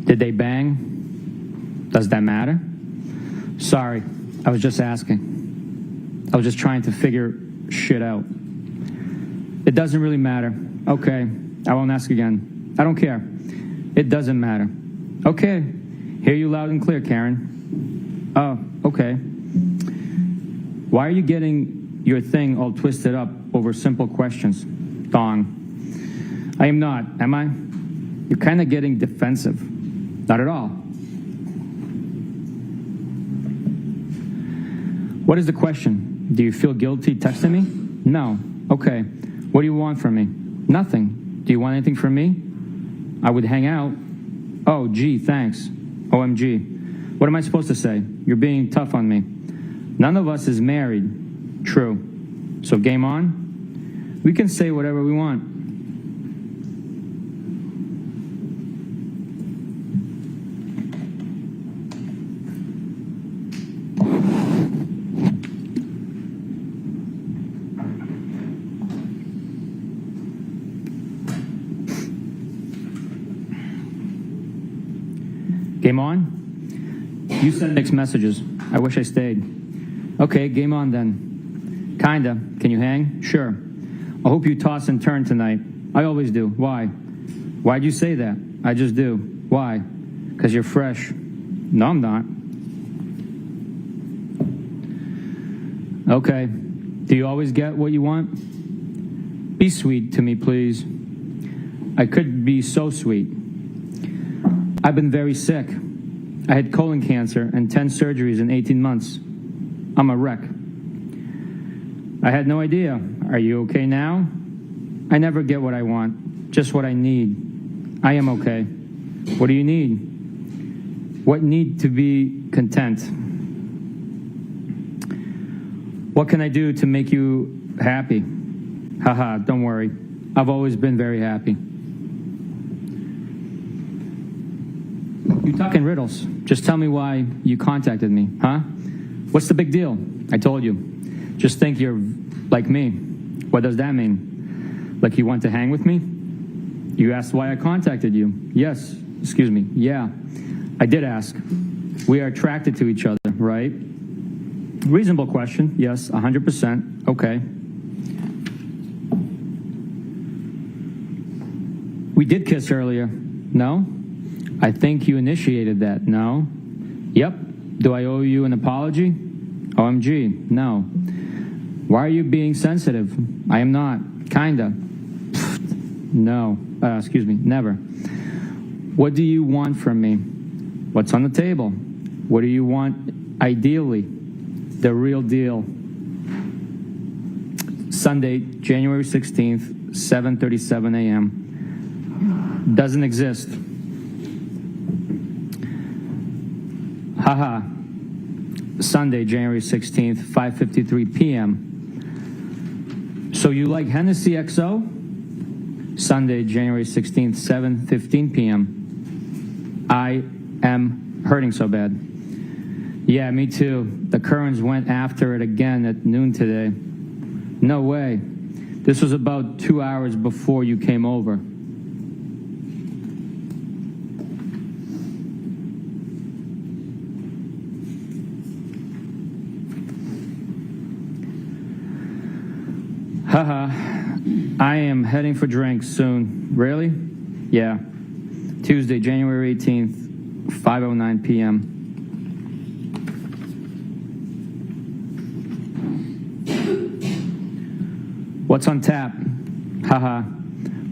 Did they bang? Does that matter? Sorry, I was just asking. I was just trying to figure shit out. It doesn't really matter. Okay, I won't ask again. I don't care. It doesn't matter. Okay, hear you loud and clear, Karen. Oh, okay. Why are you getting your thing all twisted up over simple questions? Dong. I am not, am I? You're kind of getting defensive. Not at all. What is the question? Do you feel guilty texting me? No. Okay. What do you want from me? Nothing. Do you want anything from me? I would hang out. Oh, gee, thanks. OMG. What am I supposed to say? You're being tough on me. None of us is married. True. So game on? We can say whatever we want. Game on? You send mixed messages. I wish I stayed. Okay, game on then. Kinda. Can you hang? Sure. I hope you toss and turn tonight. I always do. Why? Why'd you say that? I just do. Why? 'Cause you're fresh. No, I'm not. Okay. Do you always get what you want? Be sweet to me, please. I could be so sweet. I've been very sick. I had colon cancer and 10 surgeries in 18 months. I'm a wreck. I had no idea. Are you okay now? I never get what I want, just what I need. I am okay. What do you need? What need to be content? What can I do to make you happy? Haha, don't worry. I've always been very happy. You talk in riddles. Just tell me why you contacted me, huh? What's the big deal? I told you. Just think you're like me. What does that mean? Like you want to hang with me? You asked why I contacted you. Yes. Excuse me. Yeah. I did ask. We are attracted to each other, right? Reasonable question. Yes, 100%. Okay. We did kiss earlier. No? I think you initiated that. No? Yep. Do I owe you an apology? OMG. No. Why are you being sensitive? I am not. Kinda. No. Excuse me. Never. What do you want from me? What's on the table? What do you want ideally? The real deal. Sunday, January 16th, 7:37 a.m. Doesn't exist. Haha. Sunday, January 16th, 5:53 p.m. So you like Hennessy XO? Sunday, January 16th, 7:15 p.m. I am hurting so bad. Yeah, me too. The Currans went after it again at noon today. No way. This was about 2 hours before you came over. Haha, I am heading for drinks soon. Really? Yeah. Tuesday, January 18th, 5:09 p.m. What's on tap? Haha,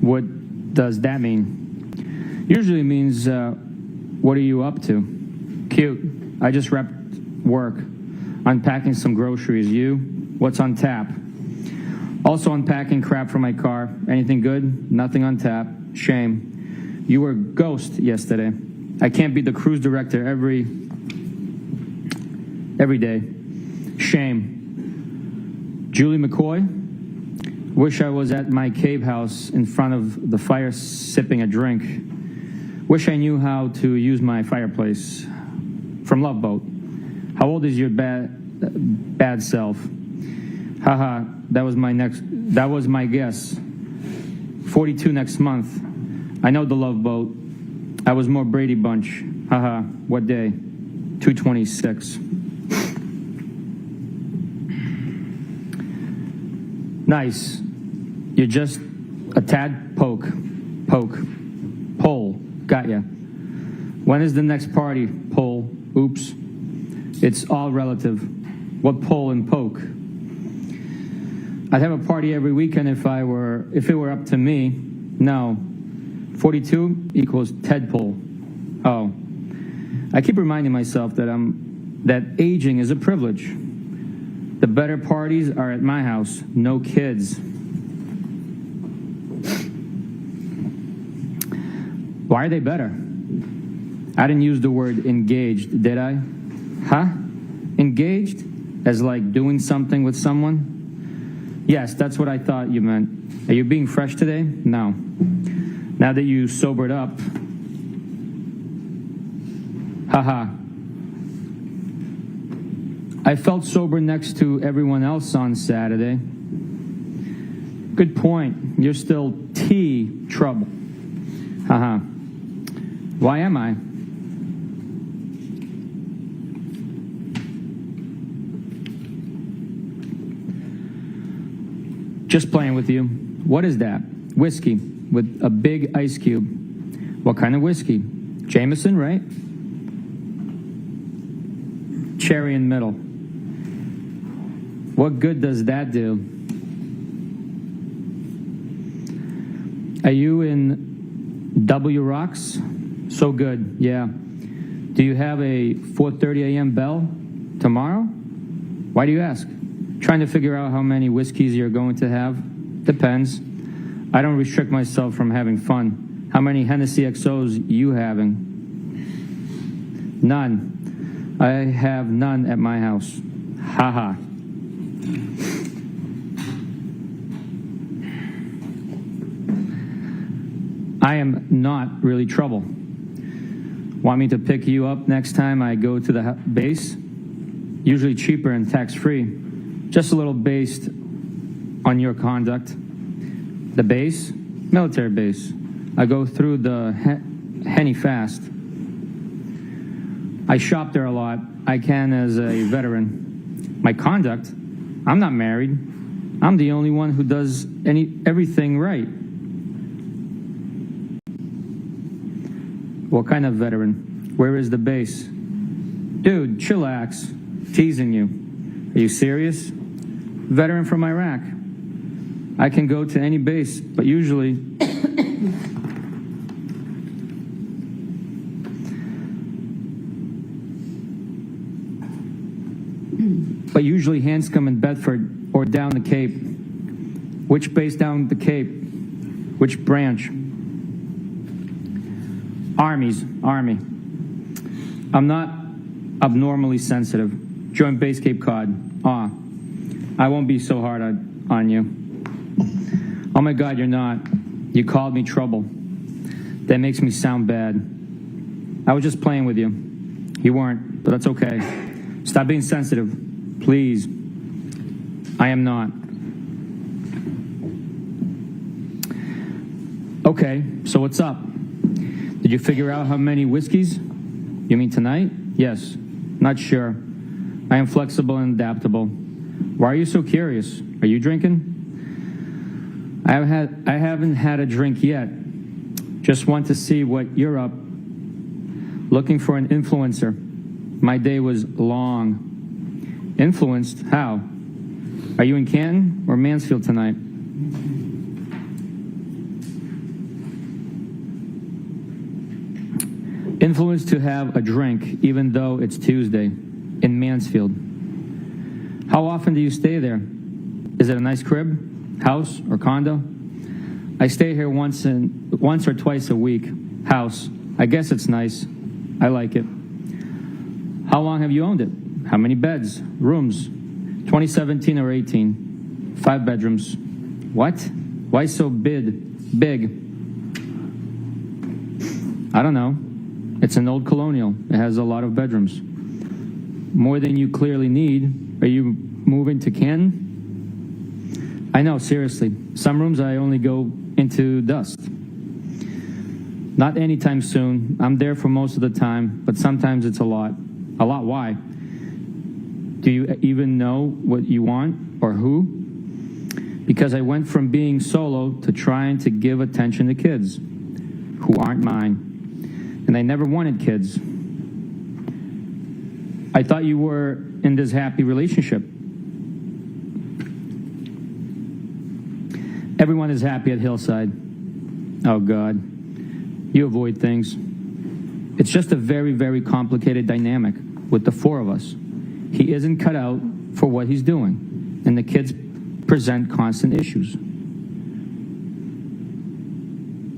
what does that mean? Usually means, what are you up to? Cute. I just wrapped work. Unpacking some groceries. You? What's on tap? Also unpacking crap from my car. Anything good? Nothing on tap. Shame. You were a ghost yesterday. I can't be the cruise director every day. Shame. Julie McCoy? Wish I was at my cave house in front of the fire sipping a drink. Wish I knew how to use my fireplace. From Love Boat. How old is your bad self? Haha, that was my guess. 42 next month. I know the Love Boat. I was more Brady Bunch. Haha, what day? 226. Nice. You're just a tad poke. Pole. Got ya. When is the next party? Pole. Oops. It's all relative. What pole and poke? I'd have a party every weekend if it were up to me. No. 42 equals Tedpole. Oh. I keep reminding myself that aging is a privilege. The better parties are at my house. No kids. Why are they better? I didn't use the word engaged, did I? Huh? Engaged? As like doing something with someone? Yes, that's what I thought you meant. Are you being fresh today? No. Now that you sobered up. Haha. I felt sober next to everyone else on Saturday. Good point. You're still trouble. Haha. Why am I? Just playing with you. What is that? Whiskey with a big ice cube. What kind of whiskey? Jameson, right? Cherry in middle. What good does that do? Are you in W Rocks? So good, yeah. Do you have a 4:30 a.m. bell tomorrow? Why do you ask? Trying to figure out how many whiskeys you're going to have? Depends. I don't restrict myself from having fun. How many Hennessy XOs you having? None. I have none at my house. Haha. I am not really trouble. Want me to pick you up next time I go to the base? Usually cheaper and tax-free. Just a little based on your conduct. The base? Military base. I go through the Henny fast. I shop there a lot. I can as a veteran. My conduct? I'm not married. I'm the only one who does everything right. What kind of veteran? Where is the base? Dude, chillax. Teasing you. Are you serious? Veteran from Iraq. I can go to any base, but usually Hanscom and Bedford or down the Cape. Which base down the Cape? Which branch? Army. I'm not abnormally sensitive. Join base Cape Cod. I won't be so hard on you. Oh my God, you're not. You called me trouble. That makes me sound bad. I was just playing with you. You weren't, but that's okay. Stop being sensitive, please. I am not. Okay, so what's up? Did you figure out how many whiskeys? You mean tonight? Yes. Not sure. I am flexible and adaptable. Why are you so curious? Are you drinking? I haven't had a drink yet. Just want to see what you're up. Looking for an influencer. My day was long. Influenced? How? Are you in Canton or Mansfield tonight? Influenced to have a drink, even though it's Tuesday, in Mansfield. How often do you stay there? Is it a nice crib, house, or condo? I stay here once or twice a week. House. I guess it's nice. I like it. How long have you owned it? How many beds? Rooms? 2017 or 18? 5 bedrooms. What? Why so big? I don't know. It's an old colonial. It has a lot of bedrooms. More than you clearly need. Are you moving to Canton? I know, seriously. Some rooms I only go into dust. Not anytime soon. I'm there for most of the time, but sometimes it's a lot. A lot, why? Do you even know what you want or who? Because I went from being solo to trying to give attention to kids who aren't mine. And I never wanted kids. I thought you were in this happy relationship. Everyone is happy at Hillside. Oh, God. You avoid things. It's just a very, very complicated dynamic with the 4 of us. He isn't cut out for what he's doing, and the kids present constant issues.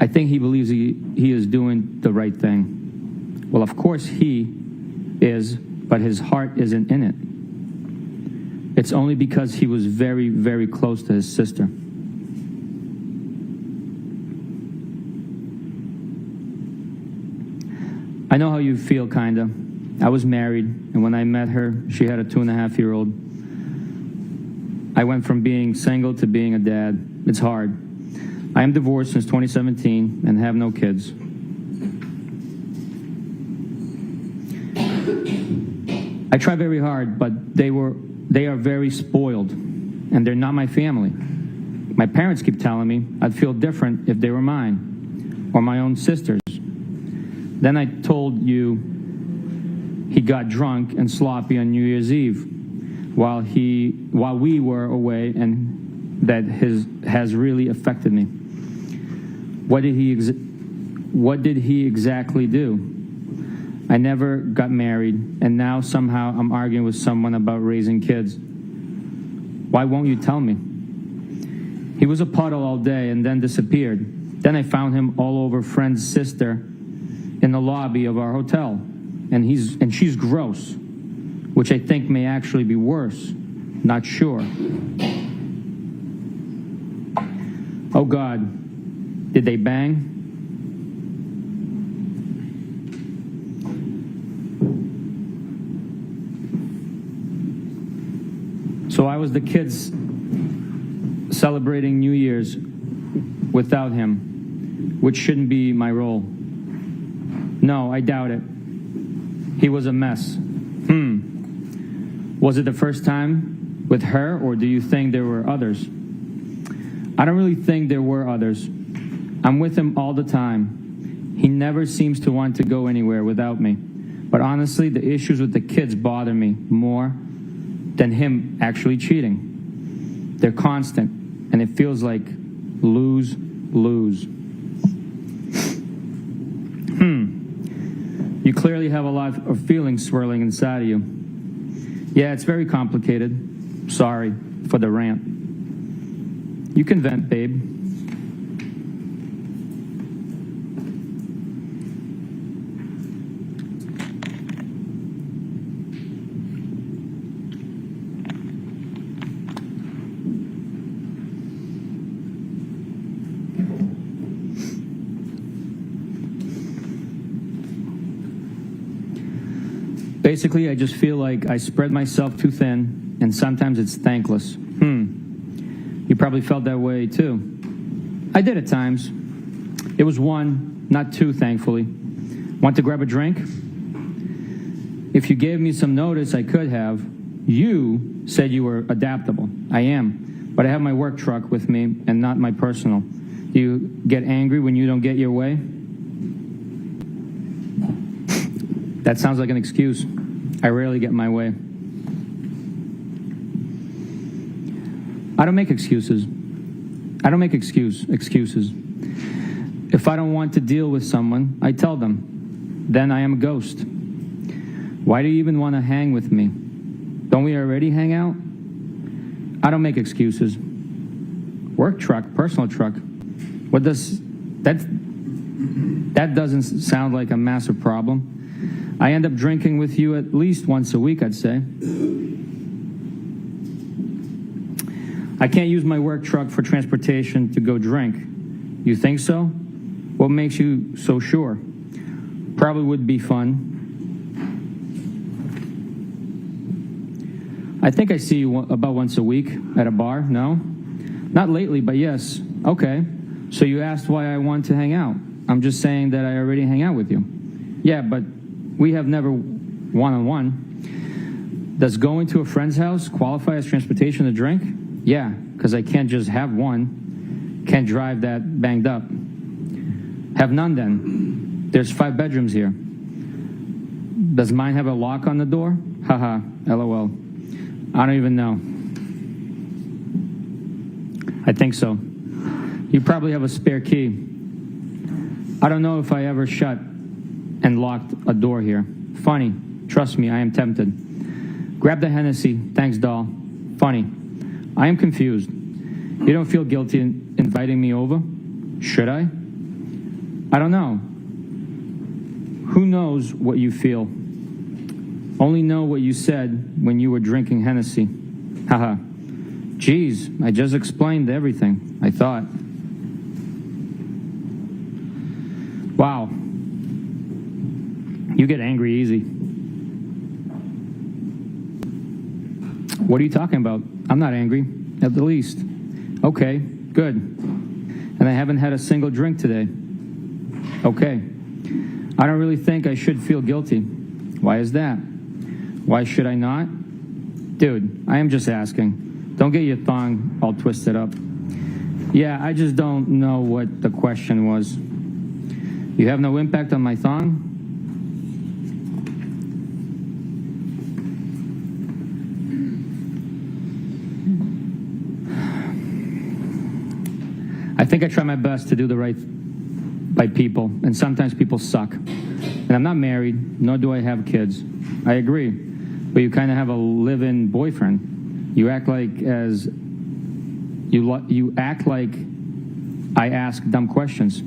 I think he believes he is doing the right thing. Well, of course he is, but his heart isn't in it. It's only because he was very, very close to his sister. I know how you feel, kinda. I was married, and when I met her, she had a 2.5-year-old. I went from being single to being a dad. It's hard. I am divorced since 2017 and have no kids. I try very hard, but they are very spoiled, and they're not my family. My parents keep telling me I'd feel different if they were mine, or my own sisters. Then I told you he got drunk and sloppy on New Year's Eve while we were away, and that has really affected me. What did he exactly do? I never got married, and now somehow I'm arguing with someone about raising kids. Why won't you tell me? He was a puddle all day and then disappeared. Then I found him all over friend's sister in the lobby of our hotel, and she's gross, which I think may actually be worse. Not sure. Oh God, did they bang? So I was the kids celebrating New Year's without him, which shouldn't be my role. No, I doubt it. He was a mess. Was it the first time with her, or do you think there were others? I don't really think there were others. I'm with him all the time. He never seems to want to go anywhere without me. But honestly, the issues with the kids bother me more than him actually cheating. They're constant, and it feels like lose-lose. You clearly have a lot of feelings swirling inside of you. Yeah, it's very complicated. Sorry for the rant. You can vent, babe. Basically, I just feel like I spread myself too thin, and sometimes it's thankless. You probably felt that way too. I did at times. It was 1, not 2, thankfully. Want to grab a drink? If you gave me some notice, I could have. You said you were adaptable. I am. but I have my work truck with me and not my personal. Do you get angry when you don't get your way? That sounds like an excuse. I rarely get my way. I don't make excuses. I don't make excuses. If I don't want to deal with someone, I tell them. Then I am a ghost. Why do you even want to hang with me? Don't we already hang out? I don't make excuses. Work truck, personal truck. What does that doesn't sound like a massive problem. I end up drinking with you at least once a week, I'd say. I can't use my work truck for transportation to go drink. You think so? What makes you so sure? Probably would be fun. I think I see you about once a week at a bar, no? Not lately, but yes. Okay. So you asked why I want to hang out. I'm just saying that I already hang out with you. Yeah, but we have never one-on-one. Does going to a friend's house qualify as transportation to drink? Yeah, because I can't just have one. Can't drive that banged up. Have none then. There's 5 bedrooms here. Does mine have a lock on the door? Haha, LOL. I don't even know. I think so. You probably have a spare key. I don't know if I ever shut and locked a door here. Funny. Trust me, I am tempted. Grab the Hennessy. Thanks, doll. Funny. I am confused. You don't feel guilty in inviting me over? Should I? I don't know. Who knows what you feel? Only know what you said when you were drinking Hennessy. Haha. Geez, I just explained everything, I thought. Wow. You get angry easy. What are you talking about? I'm not angry, at the least. Okay, good. And I haven't had a single drink today. Okay. I don't really think I should feel guilty. Why is that? Why should I not? Dude, I am just asking. Don't get your thong all twisted up. Yeah, I just don't know what the question was. You have no impact on my thong? I think I try my best to do the right by people, and sometimes people suck. And I'm not married, nor do I have kids. I agree, but you kind of have a live-in boyfriend. You act like I ask dumb questions.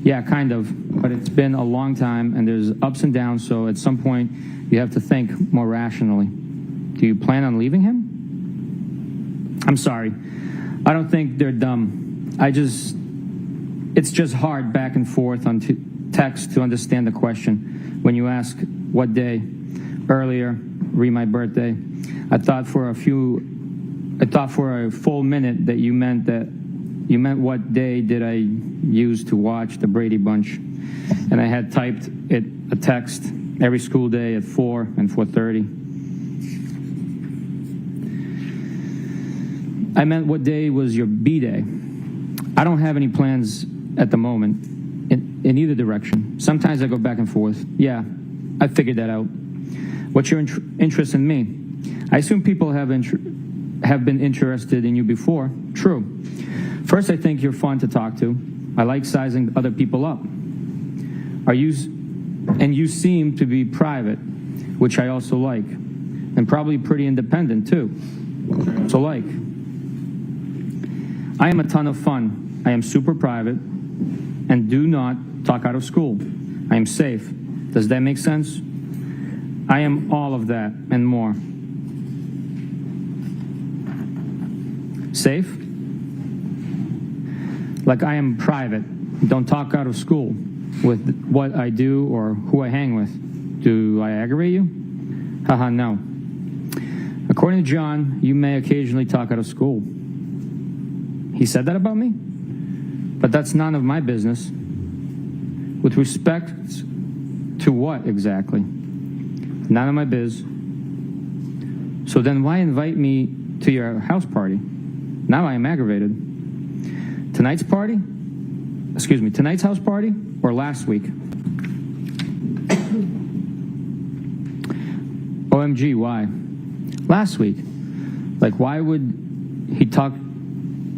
Yeah, kind of, but it's been a long time, and there's ups and downs, so at some point, you have to think more rationally. Do you plan on leaving him? I'm sorry. I don't think they're dumb. It's just hard back and forth on text to understand the question. When you ask what day, earlier, re my birthday, I thought for a full minute that you meant what day did I use to watch the Brady Bunch. And I had typed a text every school day at 4 and 4:30. I meant what day was your B-day. I don't have any plans at the moment in either direction. Sometimes I go back and forth. Yeah, I figured that out. What's your interest in me? I assume people have been interested in you before. True. First, I think you're fun to talk to. I like sizing other people up. And you seem to be private, which I also like, and probably pretty independent too. So like. I am a ton of fun. I am super private and do not talk out of school. I am safe. Does that make sense? I am all of that and more. Safe? Like I am private. Don't talk out of school with what I do or who I hang with. Do I aggravate you? Haha, no. According to John, you may occasionally talk out of school. He said that about me? But that's none of my business. With respect to what exactly? None of my biz. So then why invite me to your house party? Now I am aggravated. Tonight's house party, or last week? OMG, why? Last week. Like, why would he talk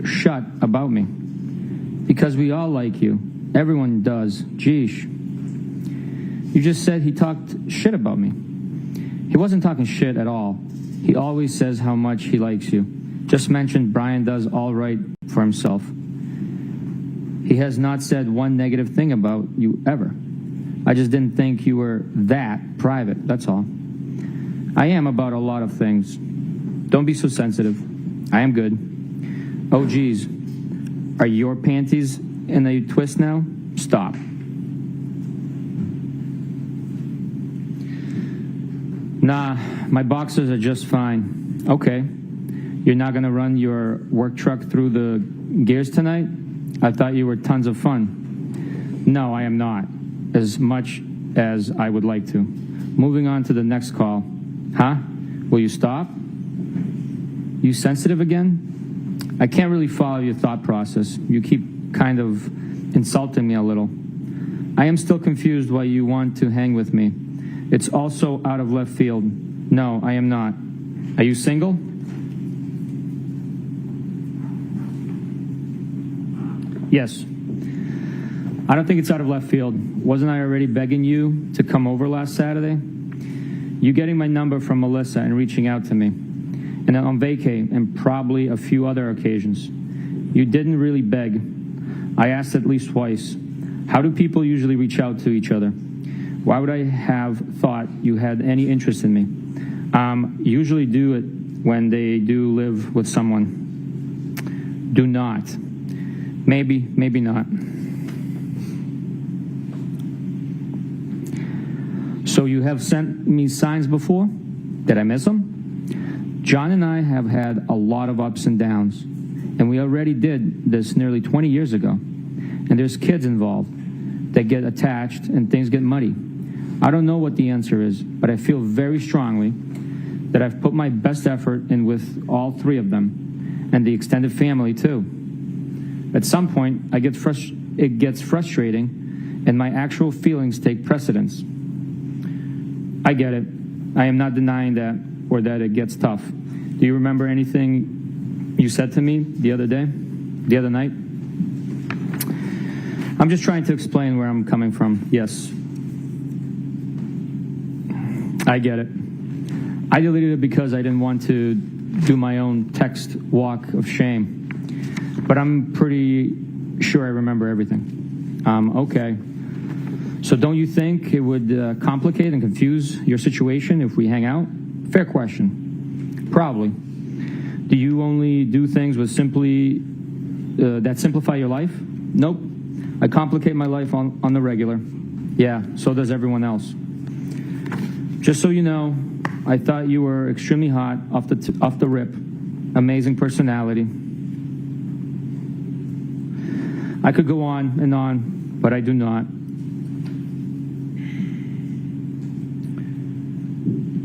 shut about me? Because we all like you. Everyone does. Geesh. You just said he talked shit about me. He wasn't talking shit at all. He always says how much he likes you. Just mentioned Brian does all right for himself. He has not said one negative thing about you ever. I just didn't think you were that private, that's all. I am about a lot of things. Don't be so sensitive. I am good. Oh, geez. Are your panties in a twist now? Stop. Nah, my boxers are just fine. Okay. You're not gonna run your work truck through the gears tonight? I thought you were tons of fun. No, I am not. As much as I would like to. Moving on to the next call. Huh? Will you stop? You sensitive again? I can't really follow your thought process. You keep kind of insulting me a little. I am still confused why you want to hang with me. It's also out of left field. No, I am not. Are you single? Yes. I don't think it's out of left field. Wasn't I already begging you to come over last Saturday? You getting my number from Melissa and reaching out to me. And then on vacay and probably a few other occasions. You didn't really beg. I asked at least twice. How do people usually reach out to each other? Why would I have thought you had any interest in me? Usually do it when they do live with someone. Do not. Maybe, maybe not. So you have sent me signs before? Did I miss them? John and I have had a lot of ups and downs, and we already did this nearly 20 years ago. And there's kids involved that get attached and things get muddy. I don't know what the answer is, but I feel very strongly that I've put my best effort in with all three of them, and the extended family too. At some point, it gets frustrating, and my actual feelings take precedence. I get it. I am not denying that, or that it gets tough. Do you remember anything you said to me the other night? I'm just trying to explain where I'm coming from. Yes. I get it. I deleted it because I didn't want to do my own text walk of shame. But I'm pretty sure I remember everything. Okay. So don't you think it would complicate and confuse your situation if we hang out? Fair question. Probably. Do you only do things with that simplify your life? Nope. I complicate my life on the regular. Yeah, so does everyone else. Just so you know, I thought you were extremely hot off the rip. Amazing personality. I could go on and on, but I do not.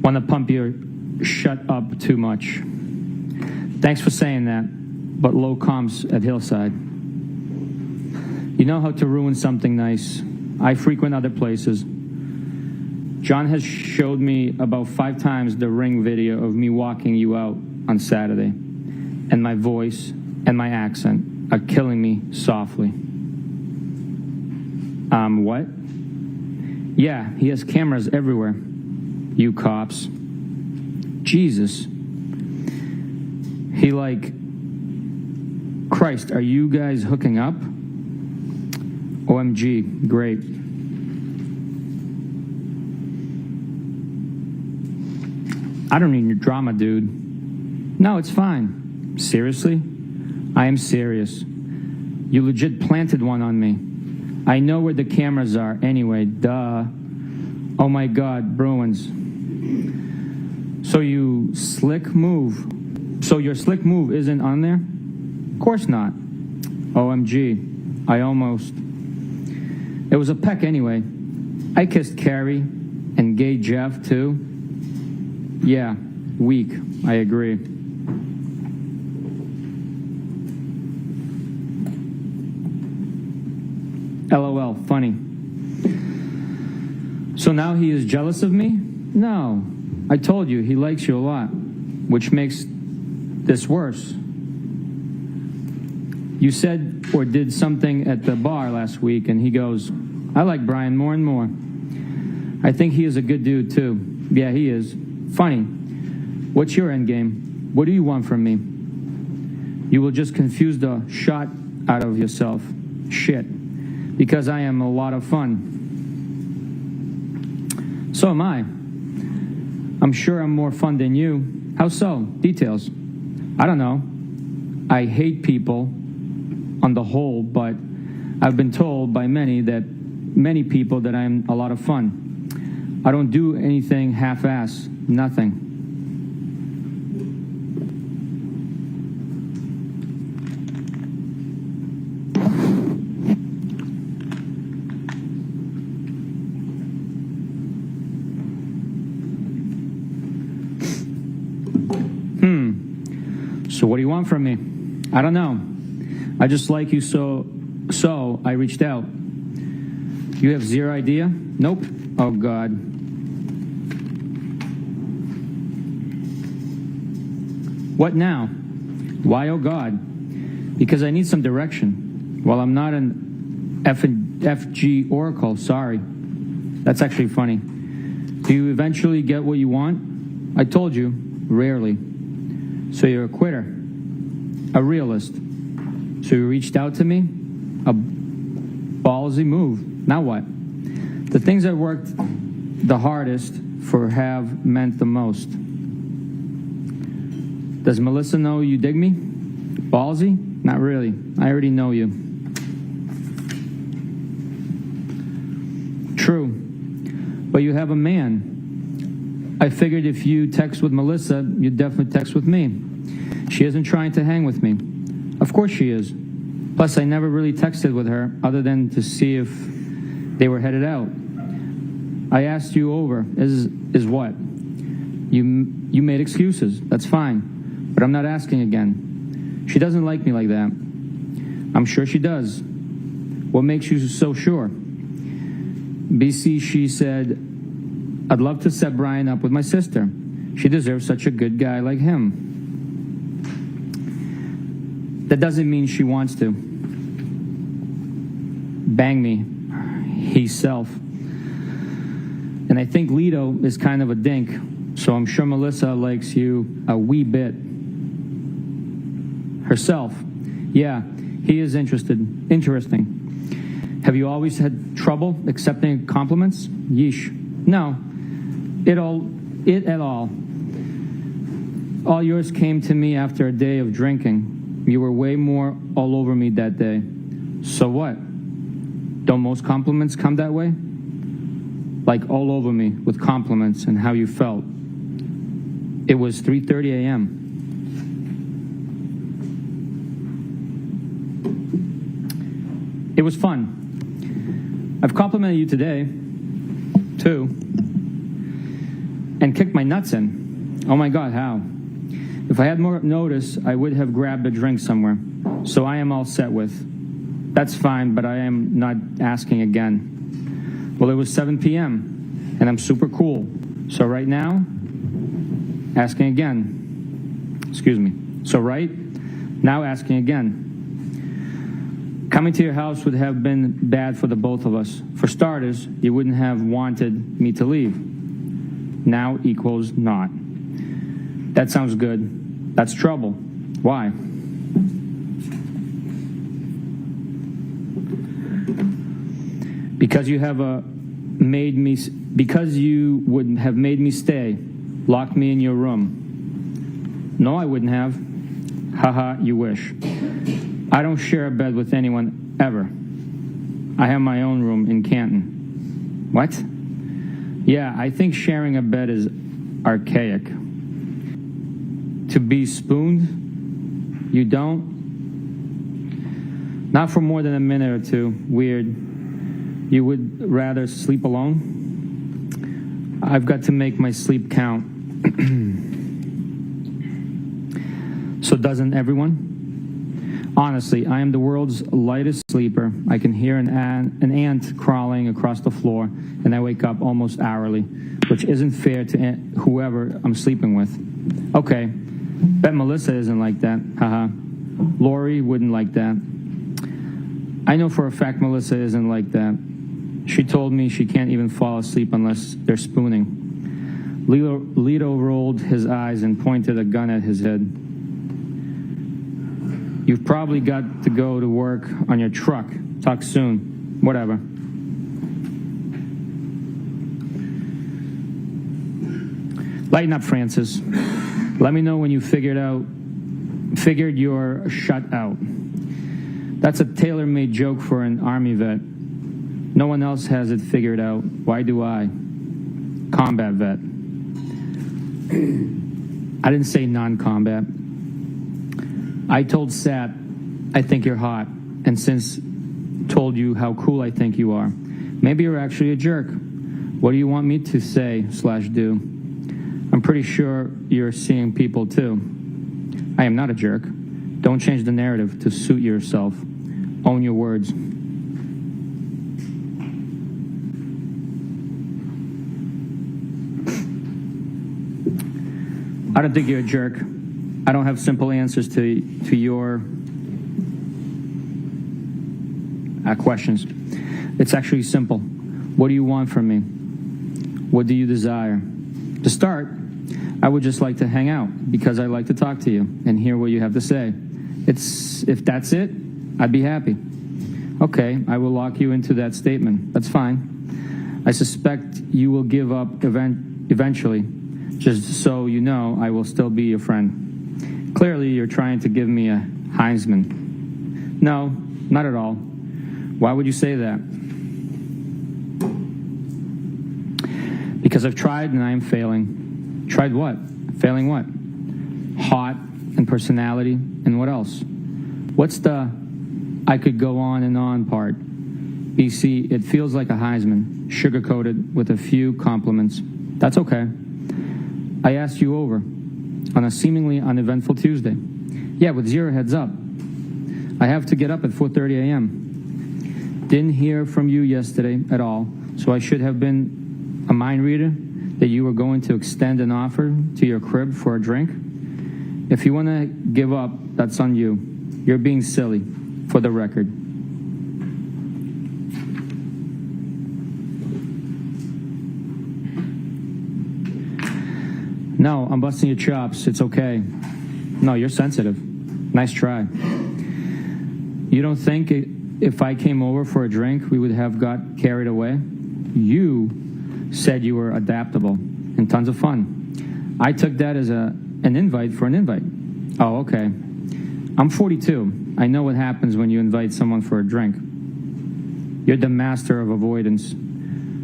Want to pump your shut up too much. Thanks for saying that, but low comps at Hillside. You know how to ruin something nice. I frequent other places. John has showed me about 5 times the Ring video of me walking you out on Saturday, and my voice and my accent are killing me softly. What? Yeah, he has cameras everywhere. You cops. Jesus. He like, Christ, are you guys hooking up? OMG, great. I don't need your drama, dude. No, it's fine. Seriously? I am serious. You legit planted one on me. I know where the cameras are anyway, duh. Oh my God, Bruins. So your slick move isn't on there? Of course not. OMG, I almost. It was a peck anyway. I kissed Carrie and gay Jeff too. Yeah, weak, I agree. LOL, funny. So now he is jealous of me? No. I told you, he likes you a lot, which makes this worse. You said or did something at the bar last week, and he goes, I like Brian more and more. I think he is a good dude, too. Yeah, he is. Funny. What's your end game? What do you want from me? You will just confuse the shot out of yourself. Shit. Because I am a lot of fun. So am I. I'm sure I'm more fun than you. How so? Details. I don't know. I hate people on the whole, but I've been told by many people that I'm a lot of fun. I don't do anything half-ass, nothing. So what do you want from me? I don't know. I just like you so I reached out. You have zero idea? Nope. Oh, God. What now? Why, oh, God? Because I need some direction. Well, I'm not an FG oracle, sorry. That's actually funny. Do you eventually get what you want? I told you, rarely. So you're a quitter, a realist. So you reached out to me? A ballsy move. Now what? The things I worked the hardest for have meant the most. Does Melissa know you dig me? Ballsy? Not really. I already know you. True. But you have a man. I figured if you text with Melissa, you'd definitely text with me. She isn't trying to hang with me. Of course she is. Plus, I never really texted with her other than to see if they were headed out. I asked you over. Is what? You made excuses. That's fine. But I'm not asking again. She doesn't like me like that. I'm sure she does. What makes you so sure? BC, she said, I'd love to set Brian up with my sister. She deserves such a good guy like him. That doesn't mean she wants to. Bang me. He's self. And I think Lido is kind of a dink, so I'm sure Melissa likes you a wee bit. Herself. Yeah, he is interesting. Have you always had trouble accepting compliments? Yeesh. No. It at all. All yours came to me after a day of drinking. You were way more all over me that day. So what? Don't most compliments come that way? Like all over me with compliments and how you felt. It was 3:30 a.m. It was fun. I've complimented you today, too, and kicked my nuts in. Oh my God, how? If I had more notice, I would have grabbed a drink somewhere. So I am all set with. That's fine, but I am not asking again. Well, it was 7 p.m., and I'm super cool. So right now, asking again. Excuse me. So right now, asking again. Coming to your house would have been bad for the both of us. For starters, you wouldn't have wanted me to leave. Now equals not. That sounds good. That's trouble. Why? Because you would have made me stay, locked me in your room. No, I wouldn't have. Haha, you wish. I don't share a bed with anyone ever. I have my own room in Canton. What? Yeah, I think sharing a bed is archaic. To be spooned? You don't? Not for more than a minute or two. Weird. You would rather sleep alone? I've got to make my sleep count. So doesn't everyone? Honestly, I am the world's lightest sleeper. I can hear an ant crawling across the floor, and I wake up almost hourly, which isn't fair to whoever I'm sleeping with. Okay, bet Melissa isn't like that. Haha. Lori wouldn't like that. I know for a fact Melissa isn't like that. She told me she can't even fall asleep unless they're spooning. Lito rolled his eyes and pointed a gun at his head. You've probably got to go to work on your truck. Talk soon. Whatever. Lighten up, Francis. Let me know when you figured you're shut out. That's a tailor-made joke for an Army vet. No one else has it figured out. Why do I? Combat vet. I didn't say non-combat. I told Sat, I think you're hot, and since told you how cool I think you are. Maybe you're actually a jerk. What do you want me to say/do? I'm pretty sure you're seeing people too. I am not a jerk. Don't change the narrative to suit yourself. Own your words. I don't think you're a jerk. I don't have simple answers to your questions. It's actually simple. What do you want from me? What do you desire? To start, I would just like to hang out because I like to talk to you and hear what you have to say. If that's it, I'd be happy. Okay, I will lock you into that statement. That's fine. I suspect you will give up eventually. Just so you know, I will still be your friend. Clearly, you're trying to give me a Heisman. No, not at all. Why would you say that? Because I've tried and I am failing. Tried what? Failing what? Hot and personality and what else? What's the I could go on and on part? BC, it feels like a Heisman, sugar-coated with a few compliments. That's okay. I asked you over on a seemingly uneventful Tuesday. Yeah, with 0 heads up. I have to get up at 4:30 a.m. Didn't hear from you yesterday at all, so I should have been a mind reader that you were going to extend an offer to your crib for a drink. If you want to give up, that's on you. You're being silly, for the record. No, I'm busting your chops. It's okay. No, you're sensitive. Nice try. You don't think if I came over for a drink, we would have got carried away? You said you were adaptable and tons of fun. I took that as an invite for an invite. Oh, okay. I'm 42. I know what happens when you invite someone for a drink. You're the master of avoidance.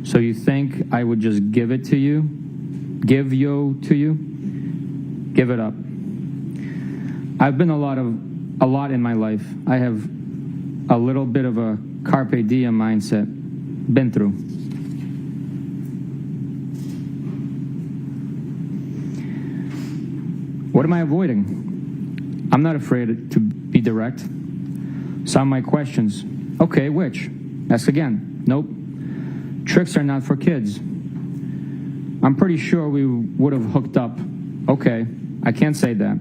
So you think I would just give it to you? Give to you? Give it up. I've been a lot in my life. I have a little bit of a carpe diem mindset. Been through. What am I avoiding? I'm not afraid to be direct. Some of my questions. Okay, which? Ask again. Nope. Tricks are not for kids. I'm pretty sure we would have hooked up. Okay, I can't say that.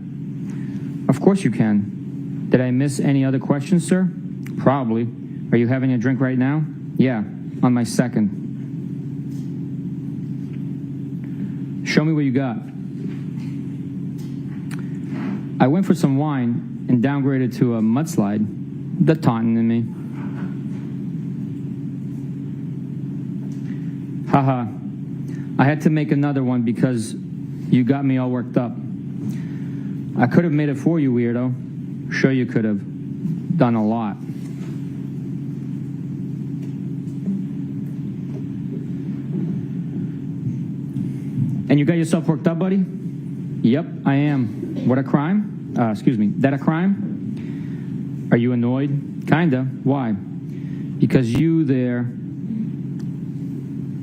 Of course you can. Did I miss any other questions, sir? Probably. Are you having a drink right now? Yeah, on my second. Show me what you got. I went for some wine and downgraded to a mudslide. The taunting in me. Haha. I had to make another one because you got me all worked up. I could have made it for you, weirdo. Sure you could have. Done a lot. And you got yourself worked up, buddy? Yep, I am. What a crime? That a crime? Are you annoyed? Kinda. Why? Because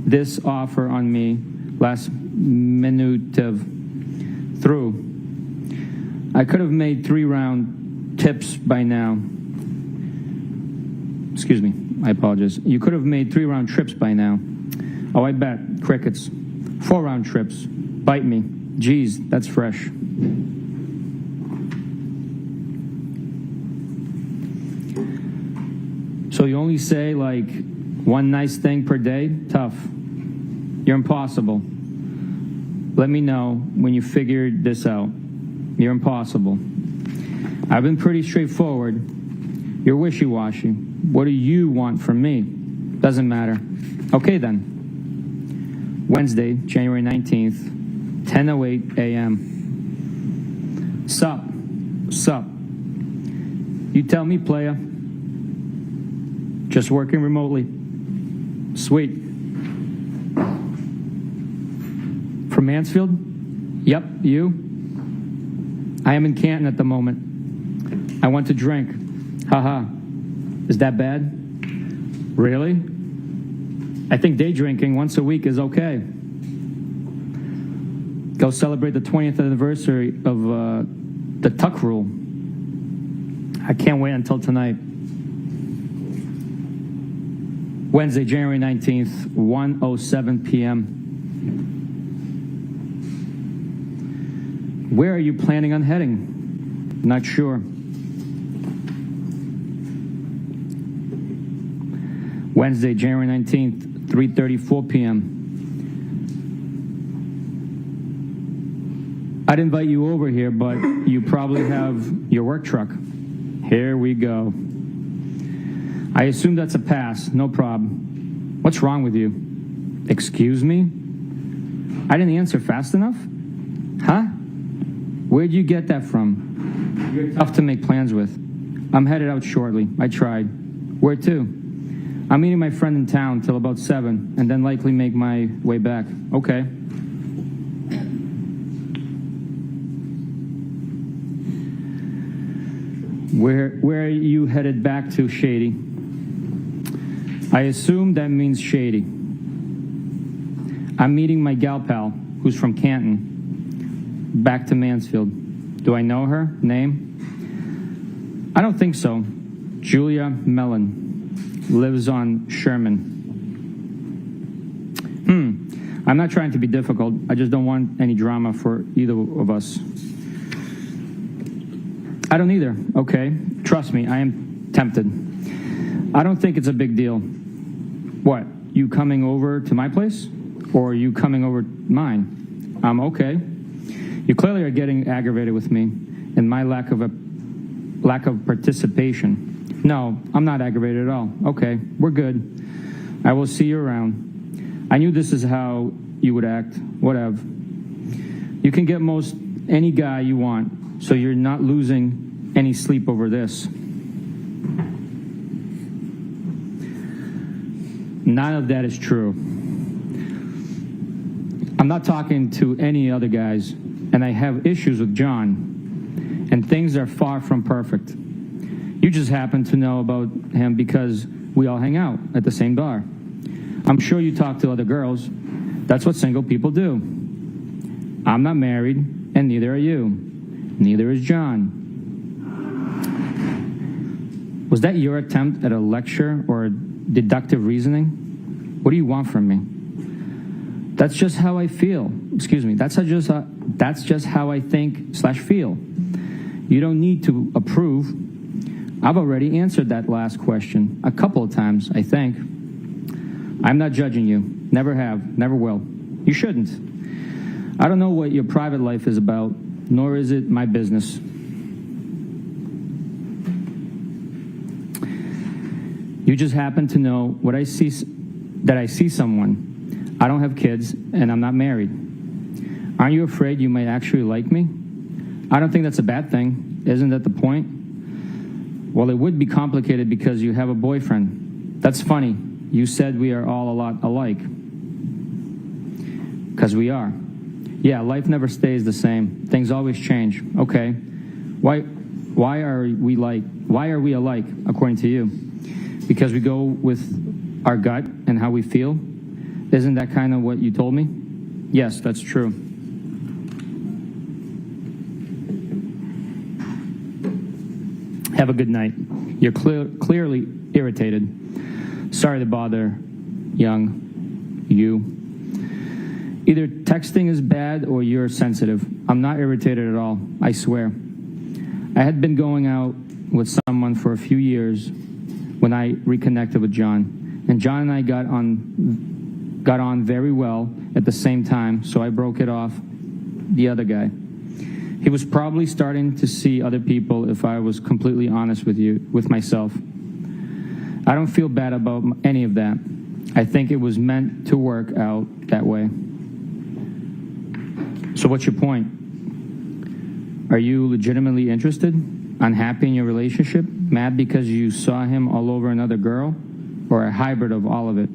this offer on me last minute through. I could have made 3 round tips by now. Excuse me, I apologize. You could have made 3-round trips by now. Oh, I bet. Crickets. 4-round trips. Bite me. Geez, that's fresh. So you only say like one nice thing per day? Tough. You're impossible. Let me know when you figured this out. You're impossible. I've been pretty straightforward. You're wishy-washy. What do you want from me? Doesn't matter. Okay then. Wednesday, January 19th, 10:08 a.m. Sup. You tell me, playa. Just working remotely. Sweet. From Mansfield? Yep, you? I am in Canton at the moment. I want to drink. Haha. Is that bad? Really? I think day drinking once a week is okay. Go celebrate the 20th anniversary of the Tuck Rule. I can't wait until tonight. Wednesday, January 19th, 1:07 p.m. Where are you planning on heading? Not sure. Wednesday, January 19th, 3:34 p.m. I'd invite you over here, but you probably have your work truck. Here we go. I assume that's a pass, no problem. What's wrong with you? Excuse me? I didn't answer fast enough? Huh? Where'd you get that from? You're tough to make plans with. I'm headed out shortly. I tried. Where to? I'm meeting my friend in town till about 7, and then likely make my way back. Okay. Where are you headed back to, Shady? I assume that means Shady. I'm meeting my gal pal, who's from Canton, back to Mansfield. Do I know her? Name? I don't think so. Julia Mellon. Lives on Sherman. I'm not trying to be difficult. I just don't want any drama for either of us. I don't either. Okay. Trust me, I am tempted. I don't think it's a big deal. What? You coming over to my place? Or you coming over mine? Okay. You clearly are getting aggravated with me and my lack of participation. No, I'm not aggravated at all. Okay, we're good. I will see you around. I knew this is how you would act. Whatever. You can get most any guy you want, so you're not losing any sleep over this. None of that is true. I'm not talking to any other guys, and I have issues with John, and things are far from perfect. You just happen to know about him because we all hang out at the same bar. I'm sure you talk to other girls. That's what single people do. I'm not married, and neither are you. Neither is John. Was that your attempt at a lecture or deductive reasoning? What do you want from me? That's just how I feel. Excuse me. That's just how I think/feel. You don't need to approve. I've already answered that last question a couple of times, I think. I'm not judging you. Never have. Never will. You shouldn't. I don't know what your private life is about, nor is it my business. You just happen to know what I see, that I see someone. I don't have kids, and I'm not married. Aren't you afraid you might actually like me? I don't think that's a bad thing. Isn't that the point? Well, it would be complicated because you have a boyfriend. That's funny. You said we are all a lot alike. Because we are. Yeah, life never stays the same. Things always change. Okay. Why are we alike, according to you? Because we go with our gut and how we feel? Isn't that kind of what you told me? Yes, that's true. Have a good night. You're clearly irritated. Sorry to bother, young you. Either texting is bad or you're sensitive. I'm not irritated at all, I swear. I had been going out with someone for a few years when I reconnected with John. And John and I got on very well at the same time, so I broke it off the other guy. He was probably starting to see other people, if I was completely honest with myself. I don't feel bad about any of that. I think it was meant to work out that way. So what's your point? Are you legitimately interested? Unhappy in your relationship? Mad because you saw him all over another girl? Or a hybrid of all of it?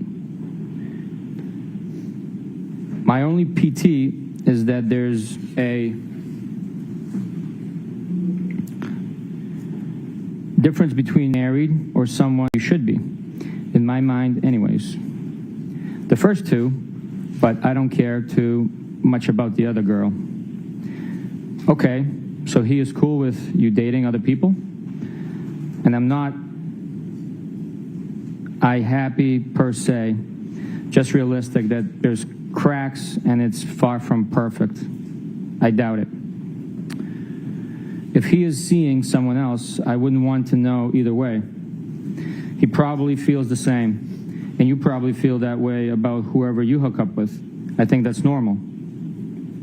My only PT is that there's a difference between married or someone you should be. In my mind, anyways. The first two, but I don't care too much about the other girl. Okay, so he is cool with you dating other people? And I'm not happy per se, just realistic that there's cracks and it's far from perfect. I doubt it. If he is seeing someone else, I wouldn't want to know either way. He probably feels the same, and you probably feel that way about whoever you hook up with. I think that's normal.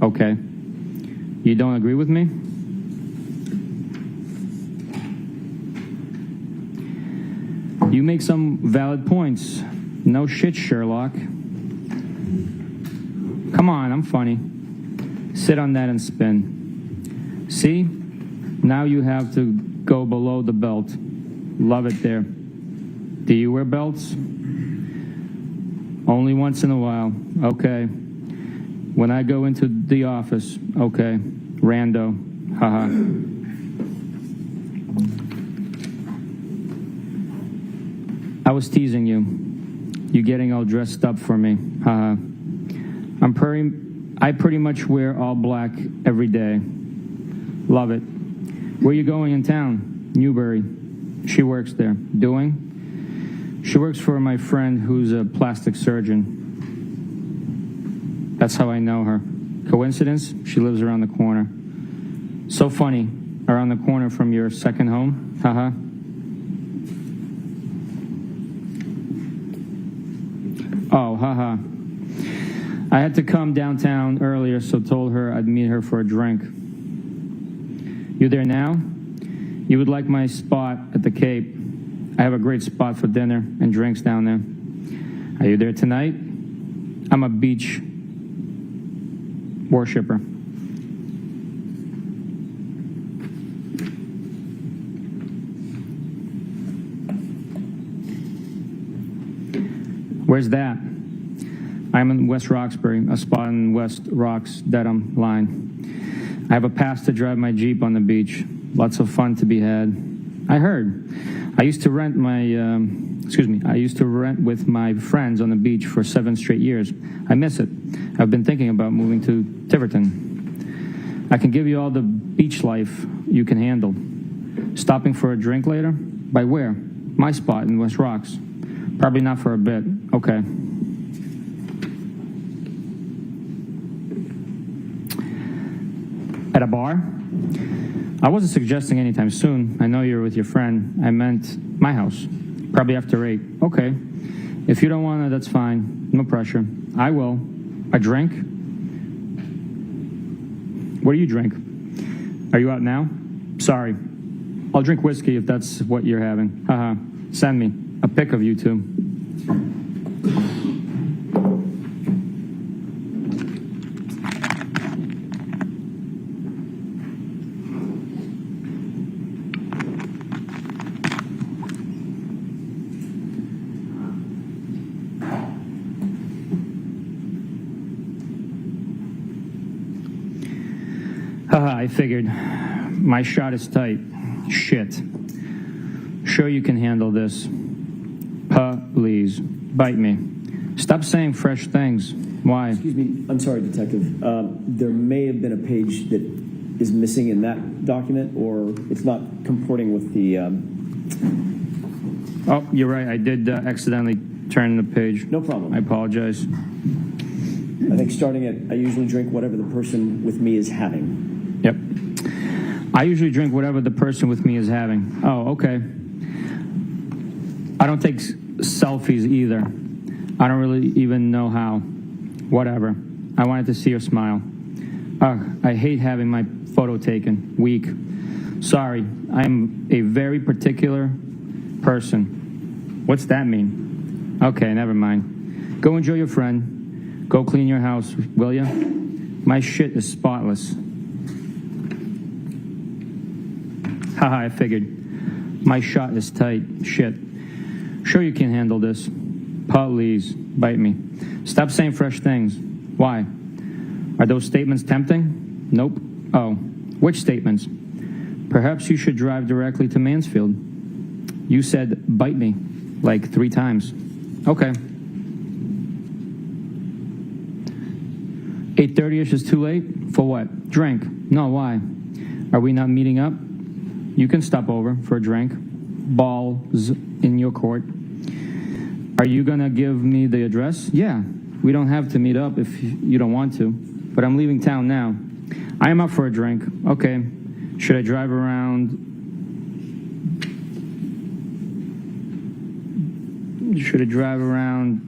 Okay. You don't agree with me? You make some valid points. No shit, Sherlock. Come on, I'm funny. Sit on that and spin. See? Now you have to go below the belt. Love it there. Do you wear belts? Only once in a while. Okay. When I go into the office. Okay. Rando. Haha. I was teasing you. You getting all dressed up for me. Haha. I pretty much wear all black every day. Love it. Where you going in town? Newbury. She works there. Doing? She works for my friend who's a plastic surgeon. That's how I know her. Coincidence? She lives around the corner. So funny. Around the corner from your second home? Haha. Oh, haha. I had to come downtown earlier, so told her I'd meet her for a drink. You there now? You would like my spot at the Cape. I have a great spot for dinner and drinks down there. Are you there tonight? I'm a beach worshiper. Where's that? I'm in West Roxbury, a spot in West Rocks, Dedham line. I have a pass to drive my Jeep on the beach. Lots of fun to be had. I heard. I used to rent with my friends on the beach for 7 straight years. I miss it. I've been thinking about moving to Tiverton. I can give you all the beach life you can handle. Stopping for a drink later? By where? My spot in West Rocks. Probably not for a bit. Okay. At a bar? I wasn't suggesting anytime soon. I know you're with your friend. I meant my house. Probably after 8. Okay. If you don't want to, that's fine. No pressure. I will. A drink? What do you drink? Are you out now? Sorry. I'll drink whiskey if that's what you're having. Haha. Send me a pic of you two. I figured. My shot is tight. Shit. Sure you can handle this. Please. Bite me. Stop saying fresh things. Why? Excuse me. I'm sorry, Detective. There may have been a page that is missing in that document, or it's not comporting with the... Oh, you're right. I did accidentally turn the page. No problem. I apologize. I think starting at, I usually drink whatever the person with me is having. Yep. I usually drink whatever the person with me is having. Oh, okay. I don't take selfies either. I don't really even know how. Whatever. I wanted to see her smile. Ugh, I hate having my photo taken. Weak. Sorry, I'm a very particular person. What's that mean? Okay, never mind. Go enjoy your friend. Go clean your house, will ya? My shit is spotless. Haha, I figured. My shot is tight. Shit. Sure you can handle this. Please, bite me. Stop saying fresh things. Why? Are those statements tempting? Nope. Oh, which statements? Perhaps you should drive directly to Mansfield. You said, bite me, like 3 times. Okay. 8:30ish is too late? For what? Drink. No, why? Are we not meeting up? You can stop over for a drink. Balls in your court. Are you gonna give me the address? Yeah. We don't have to meet up if you don't want to, but I'm leaving town now. I am up for a drink. Okay. Should I drive around? Should I drive around